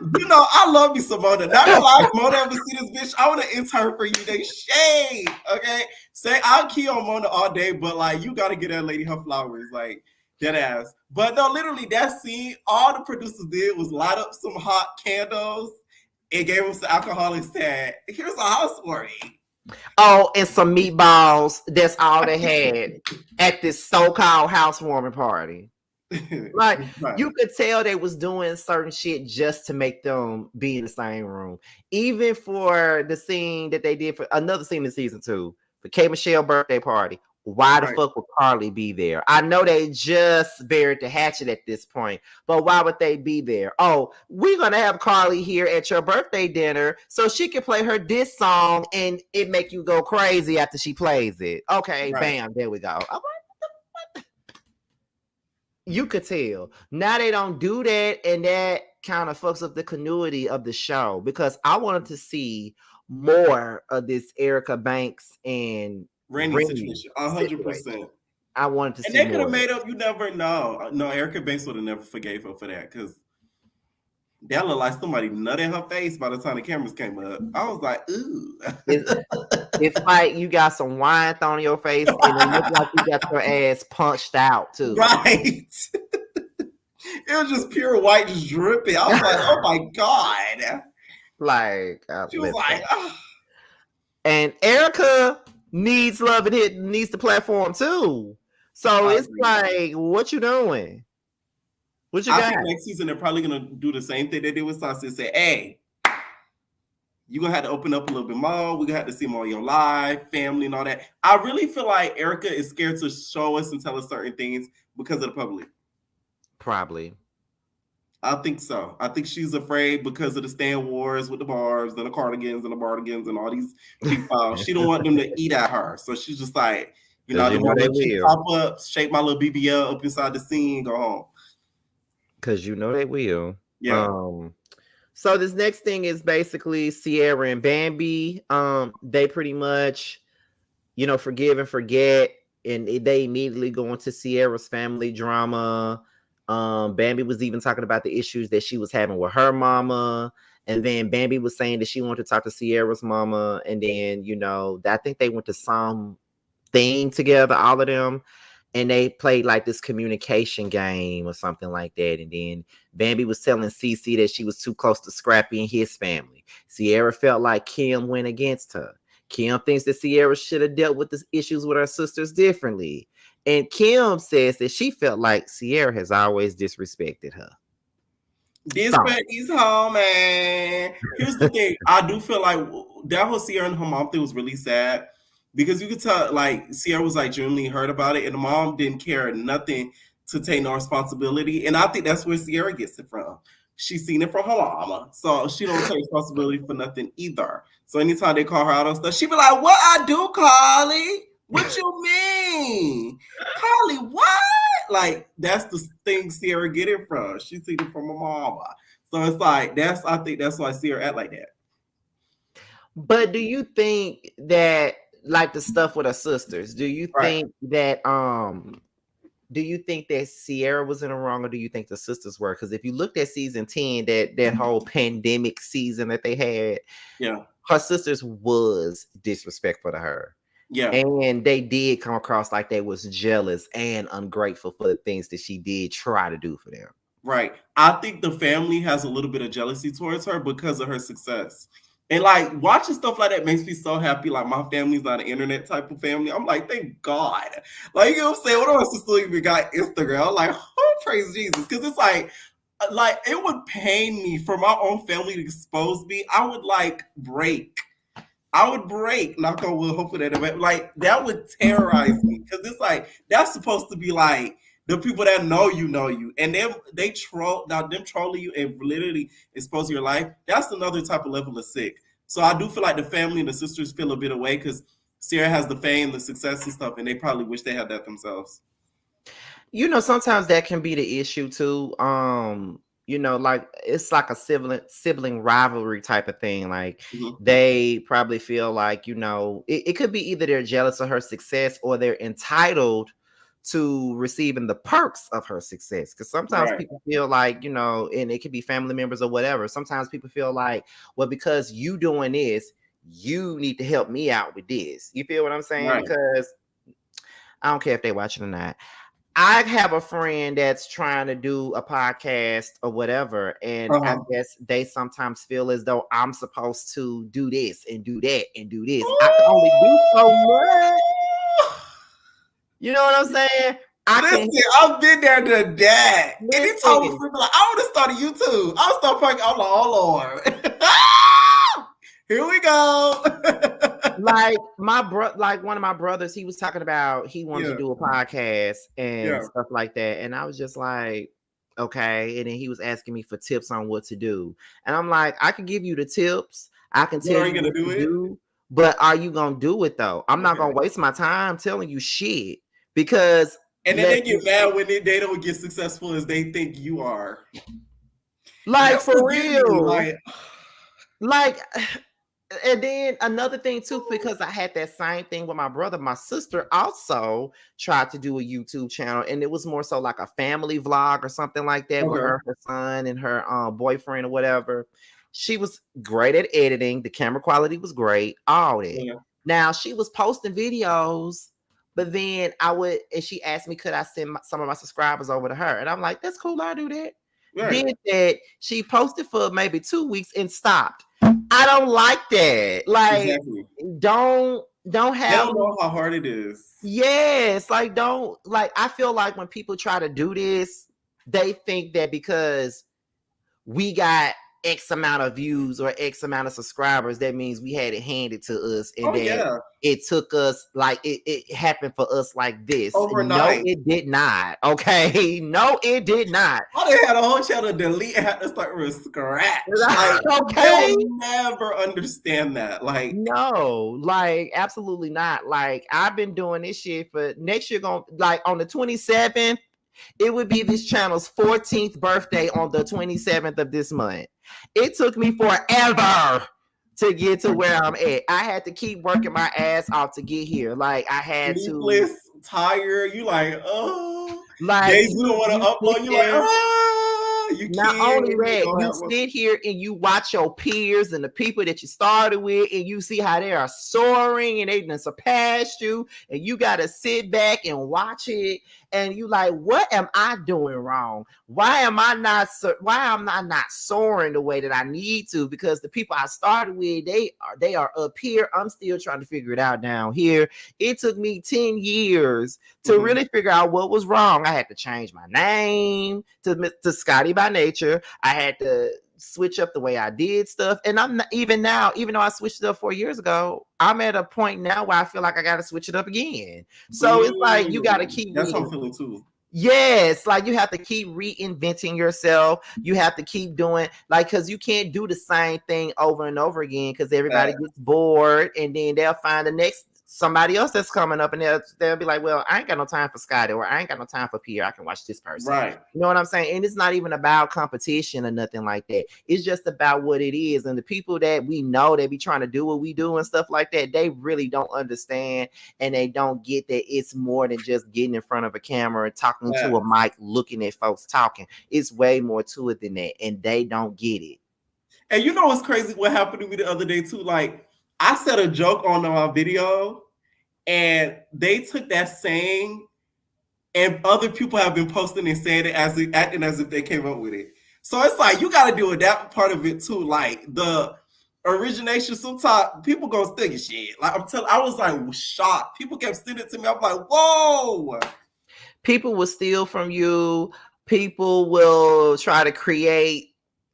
Okay, I love you, Simona. Not gonna lie, Mona ever see this bitch, I want to intern for you. They shade, okay? Say I'll key on Mona all day, but you gotta get that lady her flowers, dead ass. But no, literally that scene, all the producers did was light up some hot candles and gave them some alcohol and said, "Here's a housewarming." Oh, and some meatballs. That's all they had at this so-called housewarming party. Like, Right. you could tell they was doing certain shit just to make them be in the same room. Even for the scene that they did for another scene in season 2, for K Michelle birthday party. Why the Right. fuck would Carly be there? I know they just buried the hatchet at this point, but why would they be there? Oh, we're gonna have Carly here at your birthday dinner so she can play her diss song and it make you go crazy after she plays it. Okay, Right. bam, there we go. You could tell. Now they don't do that, and that kind of fucks up the continuity of the show because I wanted to see more of this Erica Banks and Randy Remy situation, situation. 100%. I wanted to And see they could more have of it. made up. You never know. No, Erica Banks would have never forgave her for that because that looked like somebody nut in her face by the time the cameras came up. I was like, ooh. It's like you got some wine thrown in your face, and it looked like you got your ass punched out too. Right. It was just pure white, just dripping. I was like, oh my God. Like, She was listen. like, oh. And Erica needs love and it needs the platform too. So I it's agree. like, what you doing? What you I got? think next season they're probably going to do the same thing they did with Saucy and say, hey, you're going to have to open up a little bit more. We're going to have to see more of your life, family, and all that. I really feel like Erica is scared to show us and tell us certain things because of the public. Probably. I think so. I think she's afraid because of the stand wars with the barbs and the cardigans and the bardigans and all these people. She don't want them to eat at her. So she's just like, you know, I do my little cheek pop up, shake my little BBL up inside the scene, go home. Because you know they will. Yeah. So this next thing is basically Sierra and Bambi. They pretty much, you know, forgive and forget, and they immediately go into Sierra's family drama. Bambi was even talking about the issues that she was having with her mama, and then Bambi was saying that she wanted to talk to Sierra's mama, and then you know, I think they went to some thing together, all of them, and they played like this communication game or something like that. And then Bambi was telling Cece that she was too close to Scrappy and his family. Sierra felt like Kim went against her. Kim thinks that Sierra should have dealt with the issues with her sisters differently. And Kim says that she felt like Sierra has always disrespected her. Disrespect is home, man. Here's the thing. I do feel like that whole Sierra and her mom thing was really sad because you could tell, like, Sierra was like genuinely hurt about it, and the mom didn't care nothing to take no responsibility. And I think that's where Sierra gets it from. She's seen it from her mama, so she don't take responsibility for nothing either. So anytime they call her out on stuff, she be like, "What I do, Carly? What you mean, Carly? What?" Like that's the thing Sierra get it from. She seen it from her mama, so it's like that's. I think that's why Sierra act like that. But do you think that, like the stuff with her sisters, do you think that Sierra was in the wrong, or do you think the sisters were? Because if you looked at season 10, that whole pandemic season that they had, Yeah, her sisters was disrespectful to her. yeah, And they did come across like they was jealous and ungrateful for the things that she did try to do for them. right. I think the family has a little bit of jealousy towards her because of her success. And like watching stuff like that makes me so happy. Like my family's not an internet type of family. I'm like, thank God. Like, you know what I'm saying? What else still even got Instagram? I'm like, oh, praise Jesus. Because it's like it would pain me for my own family to expose me. I would like break. I would break, knock on wood, hopefully that like that would terrorize me. Because it's like that's supposed to be like the people that know you, and they troll now them trolling you and literally exposing your life. That's another type of level of sick. So I do feel like the family and the sisters feel a bit away because Sierra has the fame, the success and stuff, and they probably wish they had that themselves. You know, sometimes that can be the issue too. You know, like it's like a sibling rivalry type of thing. Like they probably feel like, you know, it could be either they're jealous of her success or they're entitled to receiving the perks of her success. Because sometimes people feel like, you know, and it could be family members or whatever. Sometimes people feel like, well, because you doing this, you need to help me out with this. You feel what I'm saying? Right. Because I don't care if they're watching or not. I have a friend that's trying to do a podcast or whatever, and I guess they sometimes feel as though I'm supposed to do this and do that and do this. I can only do so much. You know what I'm saying? Listen, I've been there to that. Anytime Listen. we like, I want to start a YouTube. I'll start pranking. I'm like, oh Lord. Here we go. Like like one of my brothers, he was talking about he wanted to do a podcast and stuff like that. And I was just like, okay. And then he was asking me for tips on what to do. And I'm like, I can give you the tips. I can tell you what to do. But are you gonna do it though? I'm not gonna waste my time telling you shit because and then they get mad when they don't get successful as they think you are. Like for real. Like and then another thing too, because I had that same thing with my brother, my sister also tried to do a YouTube channel, and it was more so like a family vlog or something like that with her son and her boyfriend or whatever. She was great at editing, the camera quality was great, all that. Now she was posting videos, but then and she asked me, could I send some of my subscribers over to her? And I'm like, that's cool, I'll do that. Did that. She posted for maybe 2 weeks and stopped. I don't like that. Like, don't have. They don't know how hard it is. Yes, like don't like. I feel like when people try to do this, they think that because we got X amount of views or X amount of subscribers, that means we had it handed to us, and it took us like it happened for us like this overnight. No, it did not. Okay, no, it did not. Oh, they had a whole channel delete and had to start from scratch. Like, okay, they'll never understand that. Like, no, like absolutely not. Like, I've been doing this shit for next year. Going like on the 27th. It would be this channel's 14th birthday on the 27th of this month. It took me forever to get to where I'm at. I had to keep working my ass off to get here. Like I had to. Tired. You like, oh, like you don't want to upload. You like, oh, you not only that, you sit here and you watch your peers and the people that you started with, and you see how they are soaring and they done surpassed you, and you got to sit back and watch it. And you like, what am I doing wrong? Why am I not soaring the way that I need to? Because the people I started with, they are up here. I'm still trying to figure it out down here. It took me 10 years to really figure out what was wrong. I had to change my name to Scotty by Nature. I had to switch up the way I did stuff. And I'm not, even now, even though I switched it up 4 years ago, I'm at a point now where I feel like I got to switch it up again. So it's like you got to keep. That's how I'm feeling too. Yes, like you have to keep reinventing yourself. You have to keep doing like, because you can't do the same thing over and over again, because everybody gets bored, and then they'll find the next somebody else that's coming up, and they'll be like, well, I ain't got no time for Scotty, or I ain't got no time for Pierre. I can watch this person. Right. You know what I'm saying? And it's not even about competition or nothing like that. It's just about what it is. And the people that we know that be trying to do what we do and stuff like that, they really don't understand, and they don't get that it's more than just getting in front of a camera and talking to a mic, looking at folks talking. It's way more to it than that, and they don't get it. And you know what's crazy? What happened to me the other day too? Like, I said a joke on my video, and they took that saying, and other people have been posting and saying it acting as if they came up with it. So it's like you got to deal with that part of it too. Like the origination, sometimes people gonna steal your shit. Like I was like shocked. People kept stealing it to me. I'm like, whoa. People will steal from you. People will try to create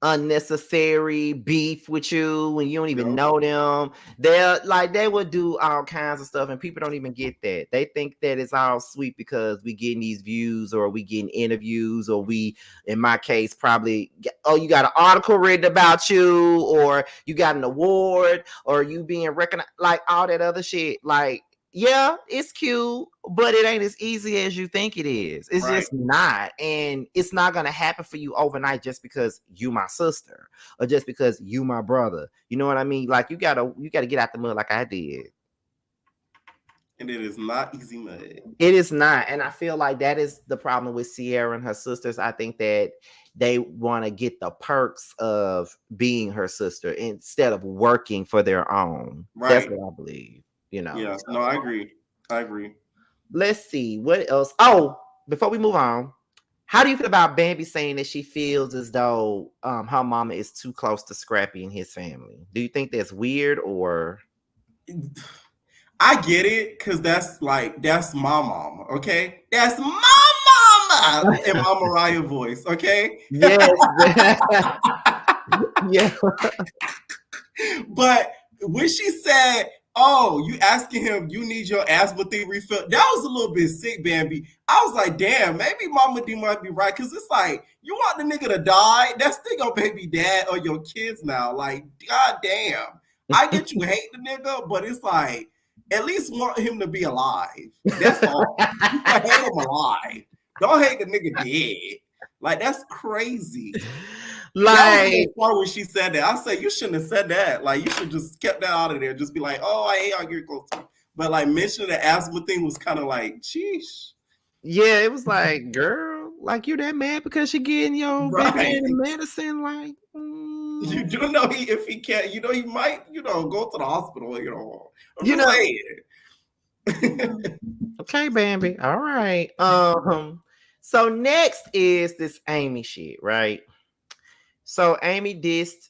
unnecessary beef with you when you don't even know them. They would do all kinds of stuff, and people don't even get that. They think that it's all sweet because we getting these views, or we getting interviews, or we, in my case, probably you got an article written about you, or you got an award, or you being recognized, like all that other shit. Like, yeah, it's cute, but it ain't as easy as you think it is. It's just not. And it's not going to happen for you overnight just because you my sister, or just because you my brother. You know what I mean? Like, you gotta get out the mud like I did. And it is not easy mud. It is not. And I feel like that is the problem with Sierra and her sisters. I think that they want to get the perks of being her sister instead of working for their own. Right. That's what I believe. You know. Yeah, no, I agree. Let's see what else. Oh, before we move on, how do you feel about Bambi saying that she feels as though her mama is too close to Scrappy and his family? Do you think that's weird or? I get it, because that's my mama, okay? That's my mama in my Mariah voice, okay? Yes. Yeah. But when she said, "Oh, you asking him you need your asthma thing refilled," that was a little bit sick, Bambi. I was like, damn, maybe Mama D might be right, because it's like, you want the nigga to die? That's still your baby dad or your kids now. Like, god damn. I get you hate the nigga, but it's like, at least want him to be alive. That's all. You can hate him alive. Don't hate the nigga dead. Like, that's crazy. That was the part when she said that. I said, you shouldn't have said that. Like, you should just kept that out of there. Just be like, oh, I hate how you're close to me. But like, mentioning the asthma thing was kind of like, sheesh. Yeah, it was like, girl, like, you that mad because she getting your baby medicine? Like, you do know if he can't, he might, go to the hospital, I'm just saying. Okay, Bambi. All right. So next is this Amy shit, right? So Amy dissed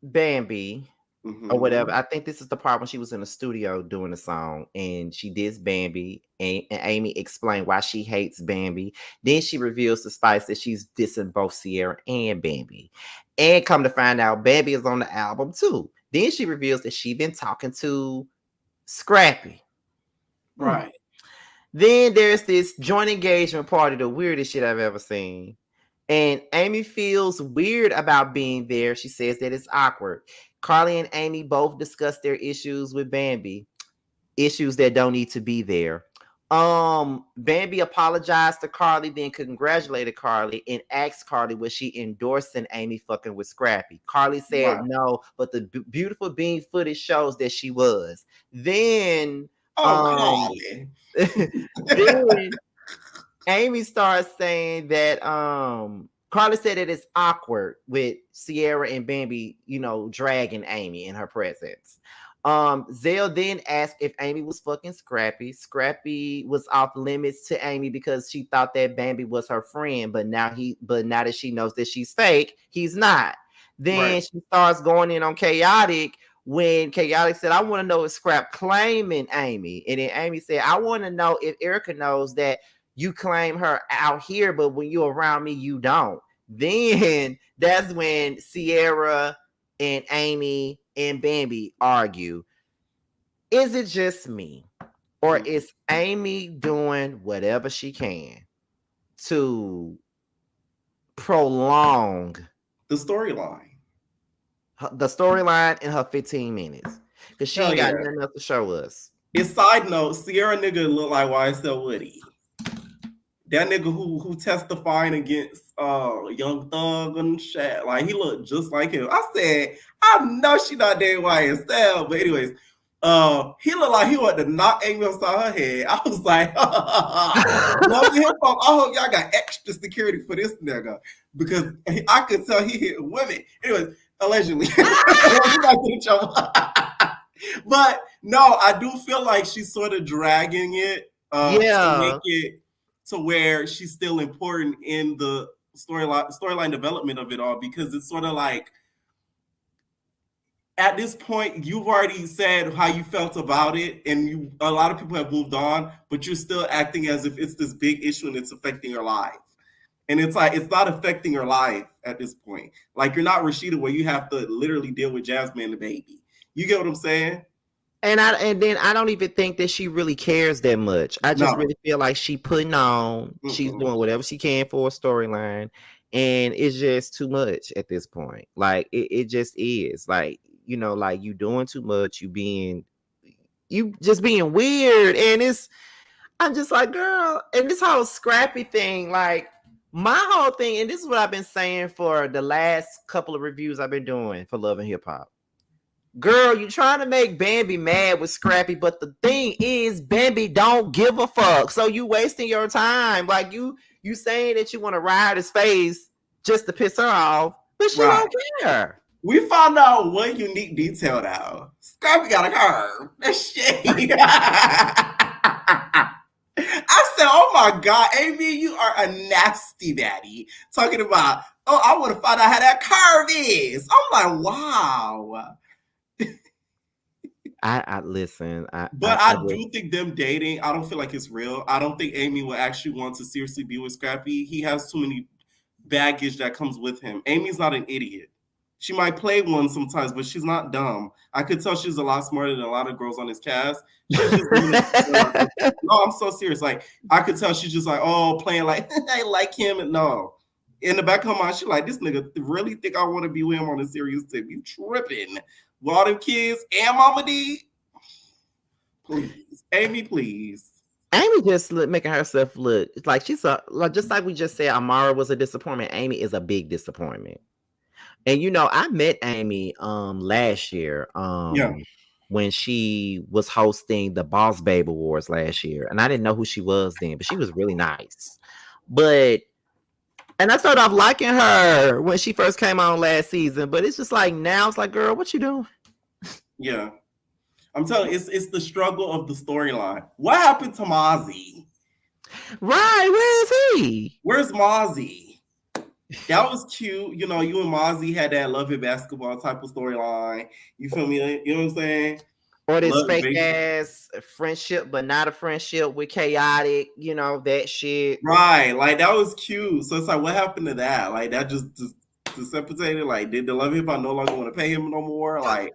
Bambi or whatever. I think this is the part when she was in the studio doing the song and she dissed Bambi and Amy explained why she hates Bambi. Then she reveals the spice that she's dissing both Sierra and Bambi. And come to find out, Bambi is on the album too. Then she reveals that she been talking to Scrappy. Right. Then there's this joint engagement party, the weirdest shit I've ever seen. And Amy feels weird about being there. She says that it's awkward. Carly and Amy both discuss their issues with Bambi, issues that don't need to be there. Bambi apologized to Carly, then congratulated Carly and asked Carly was she endorsing Amy fucking with Scrappy. Carly said no, but the beautiful bean footage shows that she was. Then Carly. then Amy starts saying that Carly said that it's awkward with Sierra and Bambi, dragging Amy in her presence. Zell then asked if Amy was fucking Scrappy. Scrappy was off limits to Amy because she thought that Bambi was her friend, but now that she knows that she's fake, he's not. Then she starts going in on Chaotic when Chaotic said, I want to know if Scrap claiming Amy. And then Amy said, I want to know if Erica knows that you claim her out here, but when you're around me, you don't. Then that's when Sierra and Amy and Bambi argue. Is it just me? Or is Amy doing whatever she can to prolong the storyline? The storyline in her 15 minutes. Because she ain't got nothing else to show us. And side note, Sierra nigga look like YSL Woody. That nigga who testifying against Young Thug and shit, like he looked just like him. I said, I know she not dating YSL, but anyways, he looked like he wanted to knock Amy upside her head. I was like, love him. I hope y'all got extra security for this nigga because I could tell he hit women. Anyways, allegedly. But no, I do feel like she's sort of dragging it to make it to where she's still important in the storyline development of it all, because it's sort of like at this point you've already said how you felt about it and a lot of people have moved on, but you're still acting as if it's this big issue and it's affecting your life. And it's like, it's not affecting your life at this point. Like, you're not Rashida where you have to literally deal with Jasmine and the baby. You get what I'm saying? And then I don't even think that she really cares that much. I just really feel like she putting on, she's doing whatever she can for a storyline, and it's just too much at this point. Like it just is. Like, like you doing too much, you just being weird. And I'm just like, girl, and this whole Scrappy thing, like my whole thing, and this is what I've been saying for the last couple of reviews I've been doing for Love and Hip Hop. Girl, you trying to make Bambi mad with Scrappy, but the thing is, Bambi don't give a fuck. So you wasting your time. Like you saying that you want to ride his face just to piss her off, but she don't care. We found out one unique detail now. Scrappy got a curve. That shit. I said, oh my God, Amy, you are a nasty baddie. Talking about, oh, I want to find out how that curve is. I'm like, wow. I listen. But I do think them dating, I don't feel like it's real. I don't think Amy will actually want to seriously be with Scrappy. He has too many baggage that comes with him. Amy's not an idiot. She might play one sometimes, but she's not dumb. I could tell she's a lot smarter than a lot of girls on this cast. She's just no, I'm so serious. Like, I could tell she's just like, oh, playing like I like him. And no. In the back of her mind, she's like, this nigga really think I want to be with him on a serious tip. You tripping. With all them kids and Mama D. Please. Amy, please. Amy just making herself look like she's just like we just said, Amara was a disappointment. Amy is a big disappointment. And I met Amy last year when she was hosting the Boss Babe Awards last year. And I didn't know who she was then, but she was really nice. And I started off liking her when she first came on last season. But it's just like now it's like, girl, what you doing? Yeah. I'm telling you, it's the struggle of the storyline. What happened to Mozzie? Right, where is he? Where's Mozzie? That was cute. You and Mozzie had that love it basketball type of storyline. You feel me? You know what I'm saying? Or this fake ass friendship, but not a friendship with chaotic, that shit. Right. Like, that was cute. So it's like, what happened to that? Like, that just dissipated. Like, did the love hip hop no longer want to pay him no more? Like,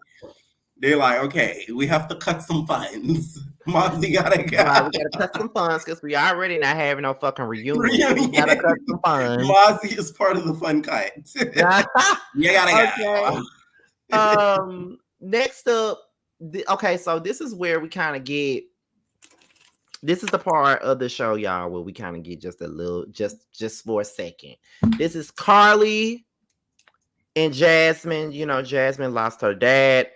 they're like, okay, we have to cut some funds. Mozzie gotta go. Right, we gotta cut some funds because we already not having no fucking reunion. We gotta cut some funds. Mozzie is part of the fun cut. You gotta go. Next up, okay, so this is where we kind of get. This is the part of the show, y'all, where we kind of get just a little, just for a second. This is Carly and Jasmine. Jasmine lost her dad.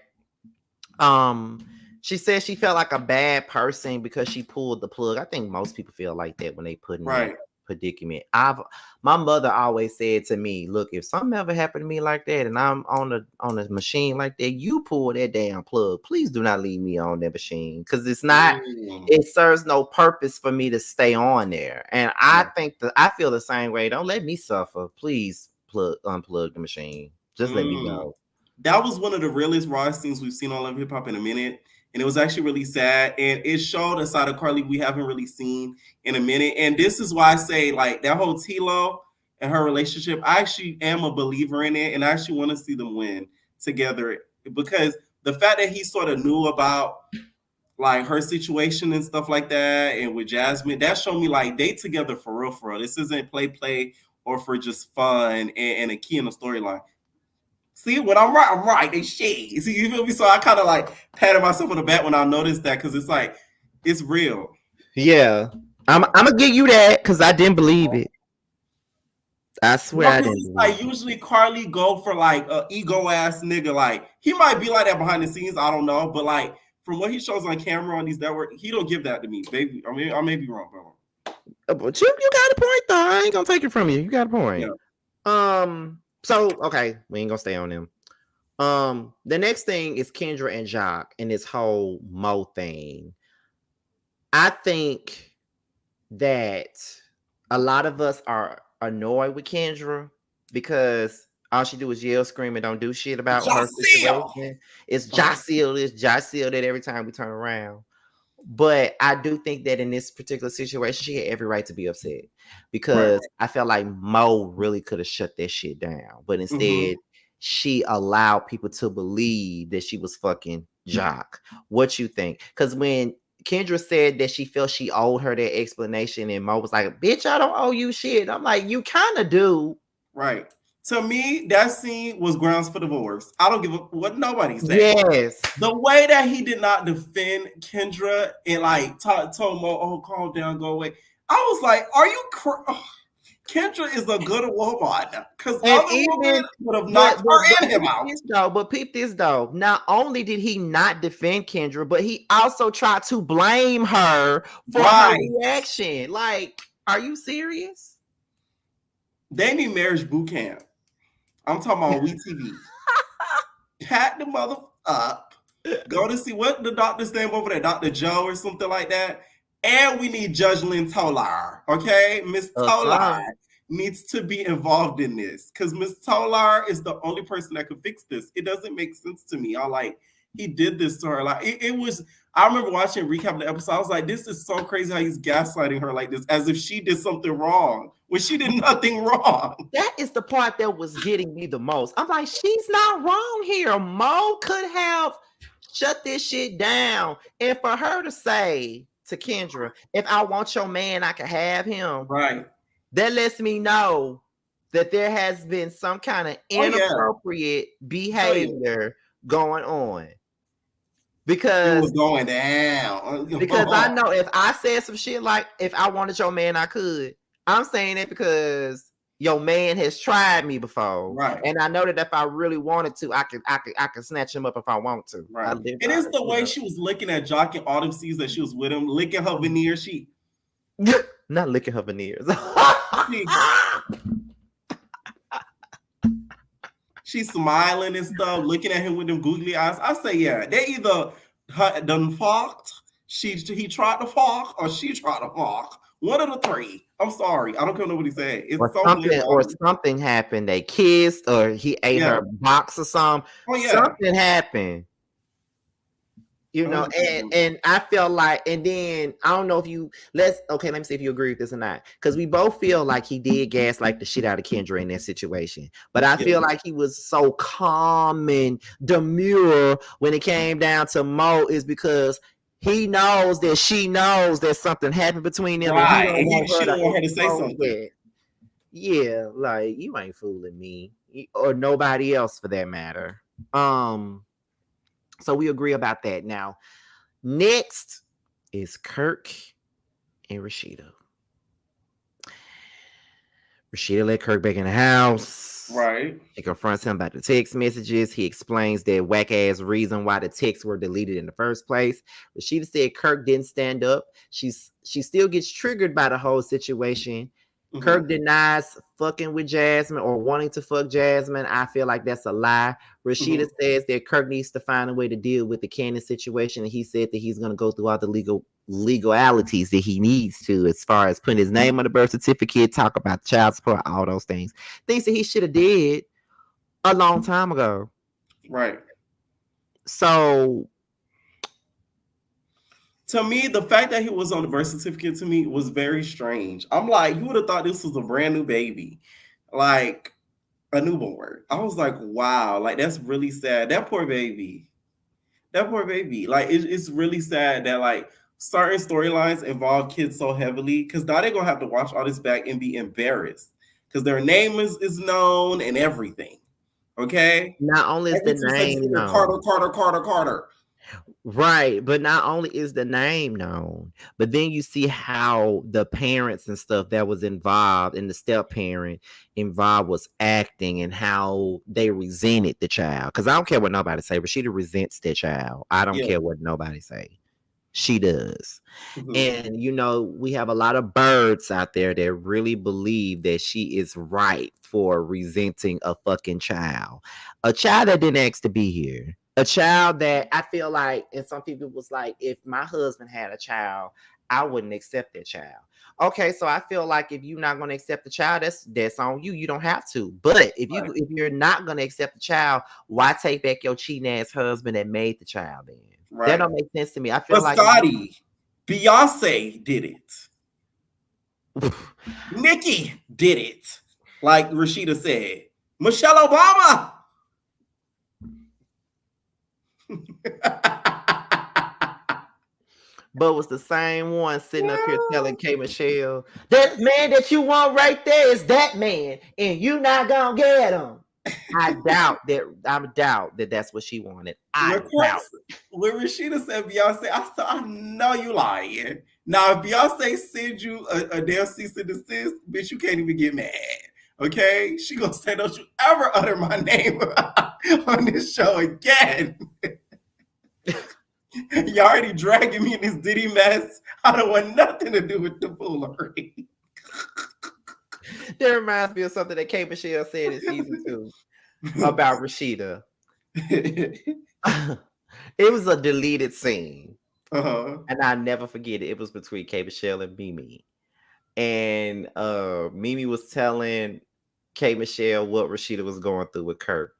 She said she felt like a bad person because she pulled the plug. I think most people feel like that when they put in that predicament. My mother always said to me, look, if something ever happened to me like that and I'm on a machine like that, you pull that damn plug. Please do not leave me on that machine because it's not, it serves no purpose for me to stay on there. And I feel the same way. Don't let me suffer. Please unplug the machine. Just let me go. That was one of the realest, rawest things we've seen on Love Hip Hop in a minute. And it was actually really sad. And it showed a side of Carly we haven't really seen in a minute. And this is why I say, like, that whole Tilo and her relationship, I actually am a believer in it. And I actually want to see them win together. Because the fact that he sort of knew about, like, her situation and stuff like that, and with Jasmine, that showed me, like, they together for real, for real. This isn't play, or for just fun and a key in the storyline. See, when I'm right. They shades. You feel me? So I kind of like patted myself on the back when I noticed that because it's like, it's real. Yeah. I'm gonna give you that because I didn't believe it. I swear I didn't. Like, usually Carly go for like a ego ass nigga. Like, he might be like that behind the scenes. I don't know. But like, from what he shows on camera on these networks, he don't give that to me, baby. I mean, I may be wrong, bro. But you got a point though. I ain't gonna take it from you. You got a point. Yeah. So, okay, we ain't gonna stay on them. The next thing is Kendra and Jock and this whole Mo thing. I think that a lot of us are annoyed with Kendra because all she do is yell, scream, and don't do shit about her situation. It's Joceel that every time we turn around. But I do think that in this particular situation, she had every right to be upset because I felt like Mo really could have shut that shit down. But instead, she allowed people to believe that she was fucking Jock. What you think? Because when Kendra said that she felt she owed her that explanation and Mo was like, bitch, I don't owe you shit. I'm like, you kind of do. Right. To me, that scene was grounds for divorce. I don't give a what nobody said. Yes. The way that he did not defend Kendra and like told Mo, oh, calm down, go away. I was like, are you Kendra is a good woman. Because other women would have knocked her and him out. But peep this though. Not only did he not defend Kendra, but he also tried to blame her for her reaction. Like, are you serious? They need marriage boot camp. I'm talking about WeTV. Pat the mother up. Go to see what the doctor's name over there, Dr. Joe or something like that. And we need Judge Lynn Tolar, okay? Miss Tolar Some. needs to be involved in this because Miss Tolar is the only person that could fix this. It doesn't make sense to me. I like he did this to her. Like it was. I remember watching a recap of the episode. I was like, this is so crazy how he's gaslighting her like this, as if she did something wrong when she did nothing wrong. That is the part that was getting me the most. I'm like, she's not wrong here. Mo could have shut this shit down. And for her to say to Kendra, if I want your man, I can have him. Right. That lets me know that there has been some kind of inappropriate behavior going on. Because it was going down. Because I know if I said some shit like, if I wanted your man, I could. I'm saying it because your man has tried me before, right? And I know that if I really wanted to, I could snatch him up if I want to. Right. It is the way she was looking at Jock in Autumn sees that she was with him, licking her veneer. She not licking her veneers. She's smiling and stuff, looking at him with them googly eyes. I say, yeah, they either done fucked, he tried to fuck, or she tried to fuck. One of the three. I'm sorry. I don't care what nobody said. It's or something happened. They kissed, or he ate her box or something. Oh, yeah. Something happened. You know, and I feel like, and then I don't know if let me see if you agree with this or not, because we both feel like he did gaslight the shit out of Kendra in that situation, but I feel like he was so calm and demure when it came down to Mo is because he knows that she knows that something happened between them, right? And she don't want her to say something. Yet. Yeah, like you ain't fooling me or nobody else for that matter. So we agree about that. Now, next is Kirk and Rashida. Rashida let Kirk back in the house. Right. She confronts him about the text messages. He explains that whack-ass reason why the texts were deleted in the first place. Rashida said Kirk didn't stand up. She still gets triggered by the whole situation. Mm-hmm. Kirk denies fucking with Jasmine or wanting to fuck Jasmine. I feel like that's a lie. Rashida says that Kirk needs to find a way to deal with the Candace situation, and he said that he's going to go through all the legalities that he needs to, as far as putting his name on the birth certificate, talk about child support, all those things that he should have did a long time ago. Right. So to me, the fact that he was on the birth certificate to me was very strange. I'm like, you would have thought this was a brand new baby, like a newborn. I was like, wow, like that's really sad. That poor baby. Like it's really sad that like certain storylines involve kids so heavily, because now they're gonna have to watch all this back and be embarrassed because their name is known and everything. Okay. Not only is the name known. Carter. Right, but not only is the name known, but then you see how the parents and stuff that was involved and the step parent involved was acting and how they resented the child. Because I don't care what nobody say, Rashida resents that child. I don't care what nobody say. She does. Mm-hmm. And you know, we have a lot of birds out there that really believe that she is right for resenting a fucking child. A child that didn't ask to be here. A child that I feel like, and some people was like, if my husband had a child, I wouldn't accept that child. Okay, so I feel like if you're not going to accept the child, that's on you. You don't have to. But if you're not going to accept the child, why take back your cheating ass husband that made the child then? Right. That don't make sense to me. I feel like Scotty, Beyonce did it. Nicki did it. Like Rashida said. Michelle Obama. But was the same one sitting up here telling K Michelle, that man that you want right there is that man, and you not gonna get him. I doubt that that's what she wanted. I doubt. When Rashida said Beyonce, I said, I know you lying. Now, if Beyonce sends you a damn cease and desist, bitch, you can't even get mad. Okay? She gonna say, don't you ever utter my name on this show again. You already dragging me in this Diddy mess. I don't want nothing to do with the foolery. That reminds me of something that K Michelle said in season 2 about Rashida. It was a deleted scene. And I never forget it. It was between K Michelle and Mimi. And Mimi was telling K Michelle what Rashida was going through with Kurt.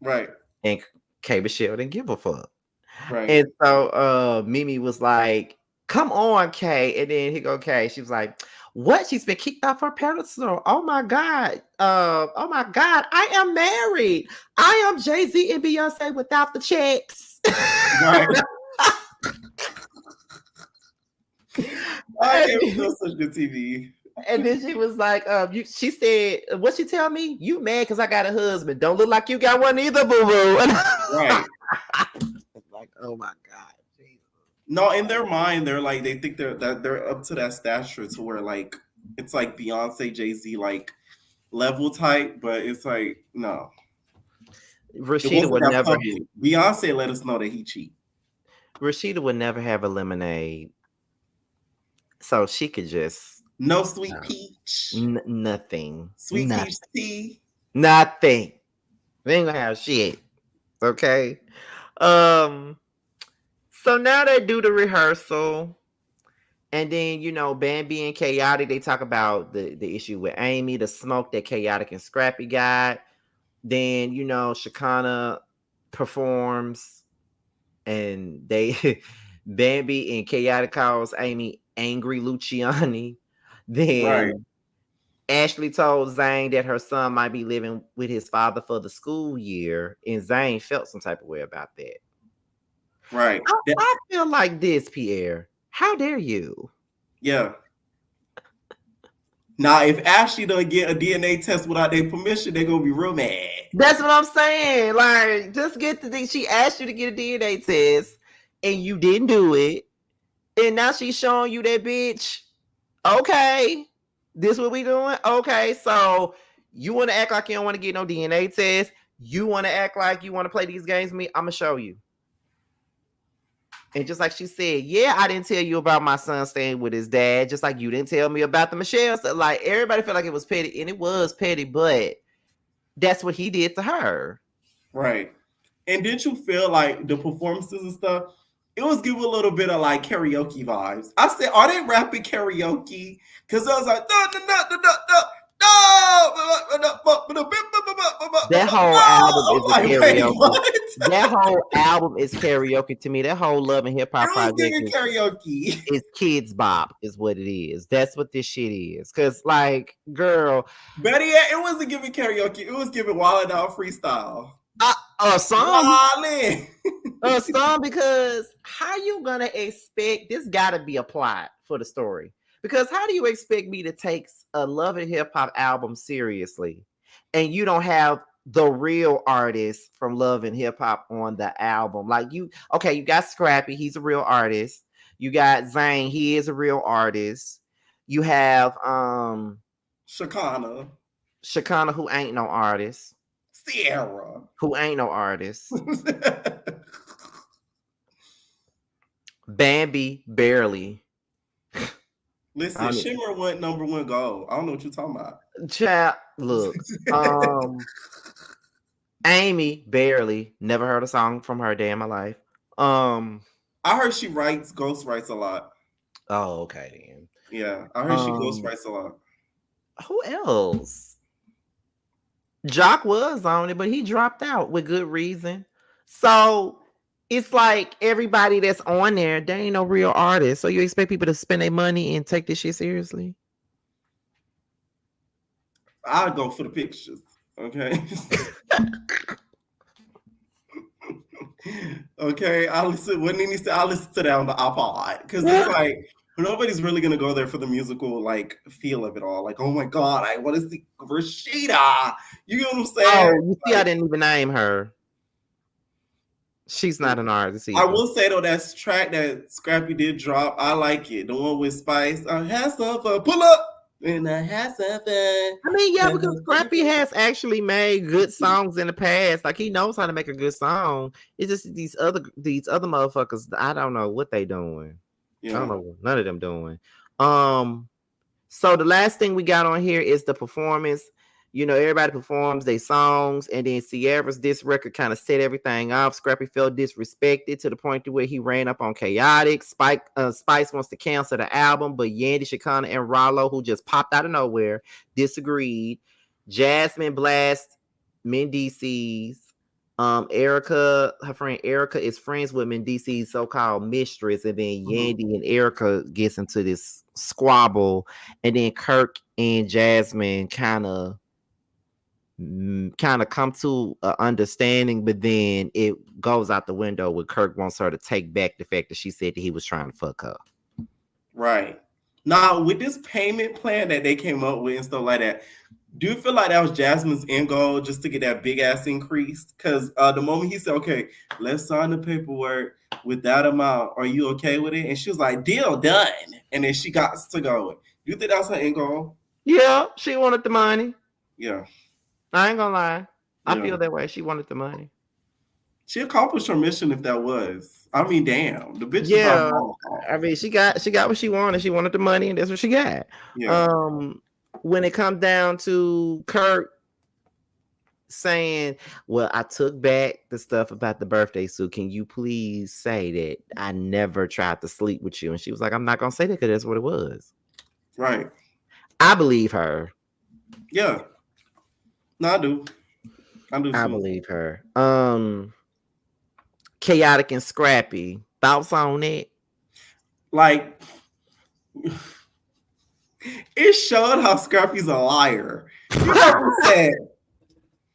Right. And K Michelle didn't give a fuck. Right. And so Mimi was like, come on, Kay. And then he go, Kay. She was like, what? She's been kicked off her pedestal. Oh my God. Oh my God. I am married. I am Jay-Z and Beyonce without the checks. Right. I can't feel such good TV. And then she was like, she said, what she tell me? You mad because I got a husband. Don't look like you got one either, boo-boo. Right. Like, oh my God. Jesus. No, in their mind, they're like, they think they're up to that stature to where like it's like Beyonce, Jay-Z like level type, but it's like no. Rashida would never. Beyonce let us know that he cheat. Rashida would never have a lemonade, so she could just no sweet peach, nothing, sweet peach tea, nothing. They ain't gonna have shit. Okay. So now they do the rehearsal, and then Bambi and Chaotic, they talk about the issue with Amy, the smoke that Chaotic and Scrappy got. Then Shekinah performs, and they Bambi and Chaotic calls Amy angry Luciani. Then Ashley told Zane that her son might be living with his father for the school year, and Zane felt some type of way about that. Right. I feel like this, Pierre. How dare you? Yeah. Now, if Ashley doesn't get a DNA test without their permission, they're gonna be real mad. That's what I'm saying. Like, just get the thing. She asked you to get a DNA test, and you didn't do it, and now she's showing you that bitch. Okay, this what we doing? Okay, so you want to act like you don't want to get no DNA test? You want to act like you want to play these games with me? I'm gonna show you. And just like she said, yeah, I didn't tell you about my son staying with his dad, just like you didn't tell me about the Michelle. So, like, everybody felt like it was petty, and it was petty, but that's what he did to her. Right. And didn't you feel like the performances and stuff, it was giving a little bit of like karaoke vibes. I said, are they rapping karaoke? Because I was like, that whole album is a karaoke. That whole album is karaoke to me. That whole Love and Hip Hop project is karaoke. It's kids bop is what it is. That's what this shit is. Cause like, girl, better yet, it wasn't giving karaoke. It was giving Wild Out freestyle. A song, because how you gonna expect this? Got to be a plot for the story. Because how do you expect me to take a Love and Hip Hop album seriously, and you don't have the real artist from Love and Hip Hop on the album? Like you got Scrappy, he's a real artist. You got Zane, he is a real artist. You have Shekinah, who ain't no artist. Sierra, who ain't no artist. Bambi, barely. Listen, Shimmer went #1 goal. I don't know what you're talking about. Child, look. Amy, barely. Never heard a song from her day in my life. I heard she ghost writes a lot. Oh, okay then. Yeah, I heard she ghost writes a lot. Who else? Jock was on it, but he dropped out with good reason. So it's like everybody that's on there, they ain't no real artist. So you expect people to spend their money and take this shit seriously? I'll go for the pictures. Okay. Okay. I'll listen to that on the iPod. Because it's like nobody's really gonna go there for the musical like feel of it all. Like, oh my God, I want to see Rashida. You know what I'm saying? Oh, you see, I didn't even name her. She's not an artist either. I will say though, that track that Scrappy did drop, I like it. The one with Spice. I have something. Pull up. And I have something. I mean, yeah, because Scrappy has actually made good songs in the past. Like, he knows how to make a good song. It's just these other motherfuckers, I don't know what they doing. Yeah. I don't know what none of them doing. So the last thing we got on here is the performance. everybody performs their songs, and then Sierra's this record kind of set everything off. Scrappy felt disrespected to the point to where he ran up on Chaotic. Spice wants to cancel the album, but Yandy, Shakana, and Rollo, who just popped out of nowhere, disagreed. Jasmine blast Mendeecees. Erica, her friend Erica, is friends with Mendeecees' so-called mistress, and then Yandy and Erica gets into this squabble, and then Kirk and Jasmine kind of come to an understanding, but then it goes out the window when Kirk wants her to take back the fact that she said that he was trying to fuck her. Right. Now, with this payment plan that they came up with and stuff like that, do you feel like that was Jasmine's end goal, just to get that big ass increase? Because the moment he said, okay, let's sign the paperwork with that amount, are you okay with it? And she was like, deal done. And then she got to go. Do you think that's her end goal? Yeah, she wanted the money. Yeah. I ain't gonna lie. I feel that way. She wanted the money. She accomplished her mission if that was. I mean, damn. The bitch is I mean, she got what she wanted. She wanted the money, and that's what she got. Yeah. When it comes down to Kirk saying, well, I took back the stuff about the birthday suit. Can you please say that I never tried to sleep with you? And she was like, I'm not gonna say that because that's what it was. Right. I believe her. Yeah. No, I do. I believe her. Chaotic and Scrappy. Thoughts on it? Like, it showed how Scrappy's a liar. You never said,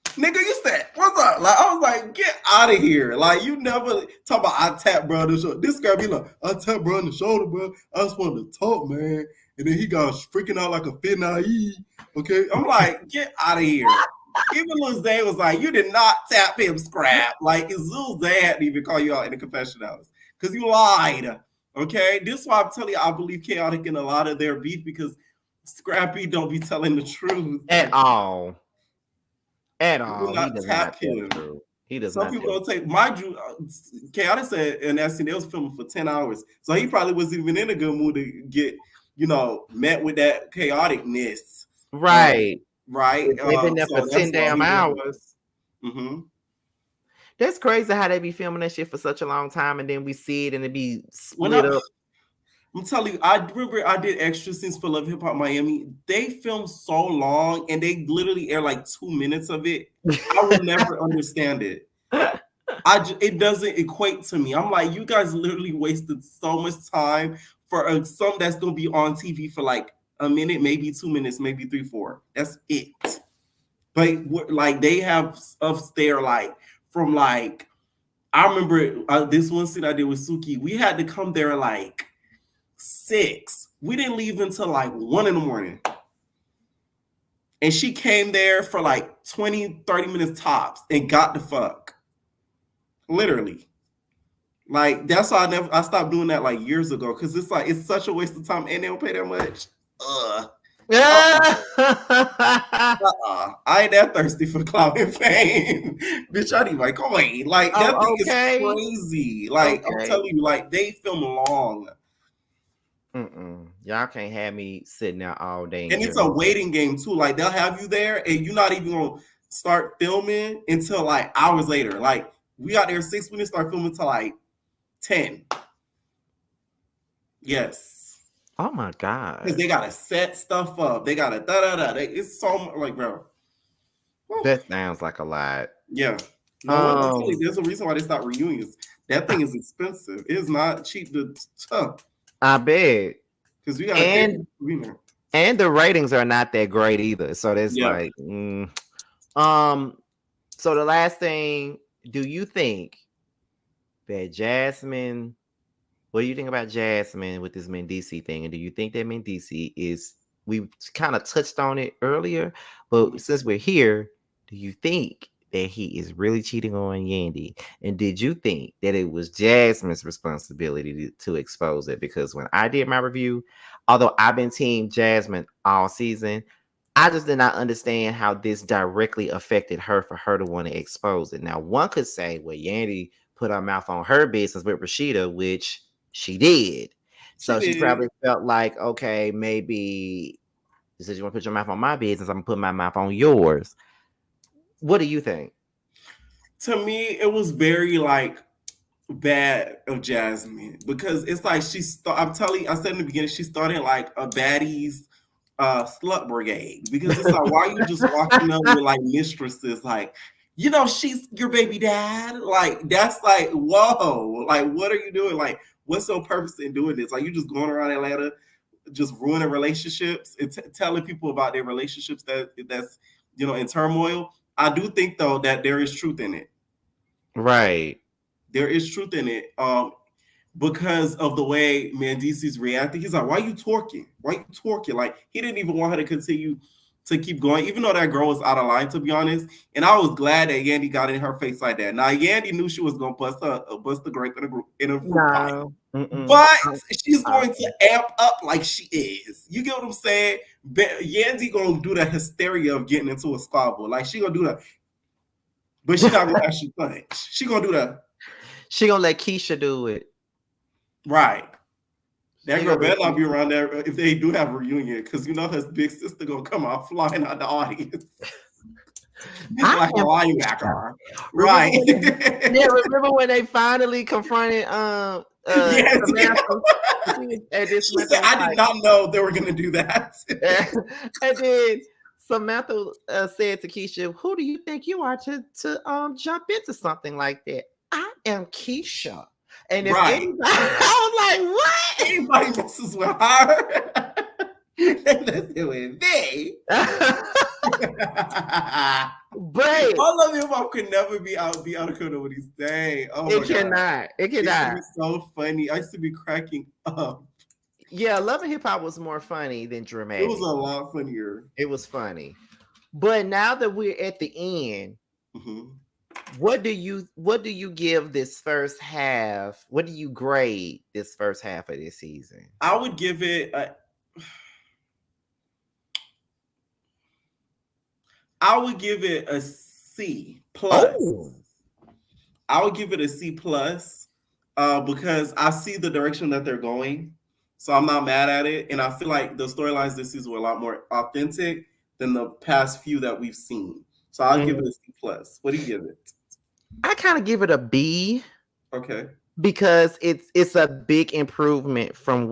nigga, you said, what's up? Like, I was like, get out of here. Like, you never talk about I tap bro on the shoulder. This Scrappy like, I tap bro on the shoulder, bro. I just wanted to talk, man. And then he got freaking out like a fit naive. Okay. I'm like, get out of here. Even Lil Zane was like, you did not tap him, Scrap. Like, Lil Zane hadn't even call you out in the confessionals because you lied. Okay, this is why I'm telling you, I believe Chaotic in a lot of their beef because Scrappy don't be telling the truth at all. At all, he does not tap him. He does. Some people don't take. Mind you, Chaotic said in that scene they was filming for 10 hours, so he probably wasn't even in a good mood to get, met with that chaoticness. Right. Right. They've been there for 10 damn hours. That's crazy how they be filming that shit for such a long time, and then we see it and it be split up. I'm telling you, I remember I did extra scenes for Love Hip Hop Miami. They filmed so long and they literally air like 2 minutes of it. I will never understand it. It doesn't equate to me. I'm like, you guys literally wasted so much time for something that's gonna be on TV for like a minute, maybe 2 minutes, maybe 3, 4. That's it. But like they have stuff there, like from like I remember this one scene I did with Suki. We had to come there like 6. We didn't leave until like 1 in the morning. And she came there for like 20, 30 minutes tops and got the fuck. Literally. Like that's why I stopped doing that like years ago. Cause it's like it's such a waste of time and they don't pay that much. I ain't that thirsty for clout and fame. Bitch, I need my coin. Like that thing is crazy. Like I'm telling you, like they film long. Y'all can't have me sitting there all day. And it's a waiting game too. Like they'll have you there and you're not even gonna start filming until like hours later. Like we got there 6 minutes, start filming till like 10. Yes. Oh my god. Because they gotta set stuff up. They gotta da. It's so much, like, bro. That sounds like a lot. Yeah. No, there's a reason why they start reunions. that thing is expensive. It's not cheap to tough. I bet. Because we got and the ratings are not that great either. So that's like so the last thing, do you think that Jasmine, what do you think about Jasmine with this Mendeecees thing? And do you think that Mendeecees is, we kind of touched on it earlier, but since we're here, do you think that he is really cheating on Yandy? And did you think that it was Jasmine's responsibility to expose it? Because when I did my review, although I've been team Jasmine all season, I just did not understand how this directly affected her for her to want to expose it. Now, one could say, well, Yandy put her mouth on her business with Rashida, which she did. So she probably felt like, okay, maybe You said you want to put your mouth on my business. I'm gonna put my mouth on yours. What do you think? To me, it was very like bad of Jasmine because it's like I'm telling you, I said in the beginning, she started like a baddies slut brigade because it's like, why are you just walking up with like mistresses like, you know, she's your baby dad? Like, that's like, whoa, like, what are you doing? Like, what's your purpose in doing this? Like, you just going around Atlanta just ruining relationships and telling people about their relationships that's you know in turmoil. I do think though that there is truth in it. Right. There is truth in it. Because of the way Mendeecees reacted. He's like, why are you twerking? Why are you twerking? Like, he didn't even want her to continue to keep going, even though that girl was out of line, to be honest. And I was glad that Yandy got in her face like that. Now, Yandy knew she was going to bust the grape in a fruit fight. But she's going to amp up like she is. You get what I'm saying? Yandy going to do the hysteria of getting into a squabble. Like, she going to do that. But she's not going to actually punch. She going to do that. She going to let Keisha do it. Right. That girl better not be around there if they do have a reunion, because you know her big sister gonna come out flying out the audience. Like a linebacker. Right. Remember when they finally confronted Samantha? She said, I did not know they were gonna do that. And then Samantha said to Keisha, who do you think you are to jump into something like that? I am Keisha. And if anybody, I was like, what? Anybody messes with her, let's do it. They. But all of hip hop could never be out of control what he's saying. Oh my God. It cannot. It's so funny. I used to be cracking up. Yeah, Love and Hip Hop was more funny than dramatic. It was a lot funnier. It was funny. But now that we're at the end, what do you give this first half? What do you grade this first half of this season? I would give it a C plus. Oh. I would give it a C plus because I see the direction that they're going. So I'm not mad at it. And I feel like the storylines this season were a lot more authentic than the past few that we've seen. So I'll give it a C plus. What do you give it? I kind of give it a B. Okay. Because it's a big improvement from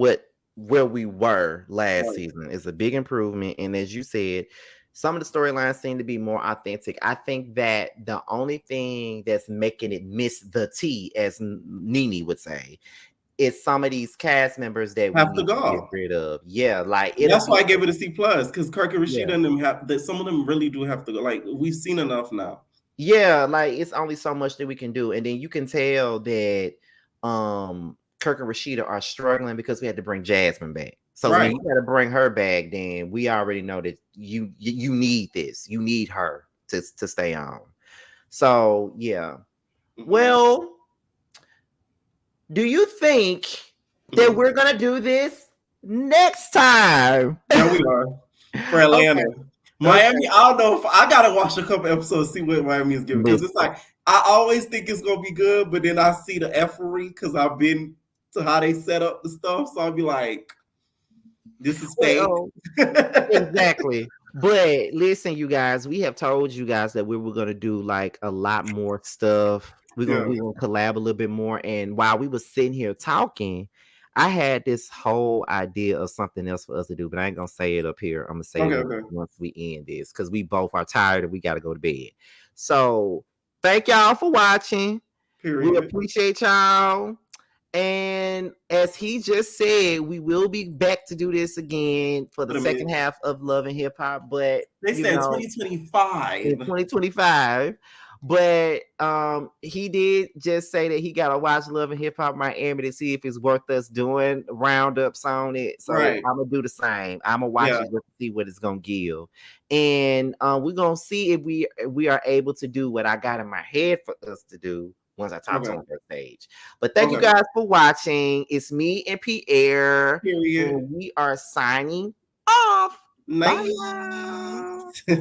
where we were last season. It's a big improvement. And as you said, some of the storylines seem to be more authentic. I think that the only thing that's making it miss the T, as Nene would say, is some of these cast members that have we to go. Get rid of. Yeah, like that's why I gave it a C plus, because Kirk and Rashida and them have that. Some of them really do have to go. Like, we've seen enough now. Yeah, like it's only so much that we can do, and then you can tell that Kirk and Rashida are struggling because we had to bring Jasmine back. So when you got to bring her back, then we already know that you need this. You need her to stay on. So yeah. Well, do you think that we're gonna do this next time? Yeah, we are for Atlanta. Okay. Miami, I don't know if I gotta watch a couple episodes to see what Miami is giving, because it's like I always think it's gonna be good, but then I see the effery because I've been to how they set up the stuff, so I'll be like, "This is fake." Exactly. But listen, you guys, we have told you guys that we were gonna do like a lot more stuff. We're gonna collab a little bit more, and while we were sitting here talking, I had this whole idea of something else for us to do, but I ain't gonna say it up here. I'm gonna say it once we end this, because we both are tired and we gotta go to bed. So thank y'all for watching. Period. We appreciate y'all. And as he just said, we will be back to do this again for the second half of Love and Hip Hop. But they said 2025. In 2025. But he did just say that he gotta watch Love and Hip Hop Miami to see if it's worth us doing roundups on it. So I'm gonna do the same. I'm gonna watch it just to see what it's gonna give, and we're gonna see if we are able to do what I got in my head for us to do once I talk to him on that stage. But thank you guys for watching. It's me and Pierre. And we are signing off. Nice. Bye.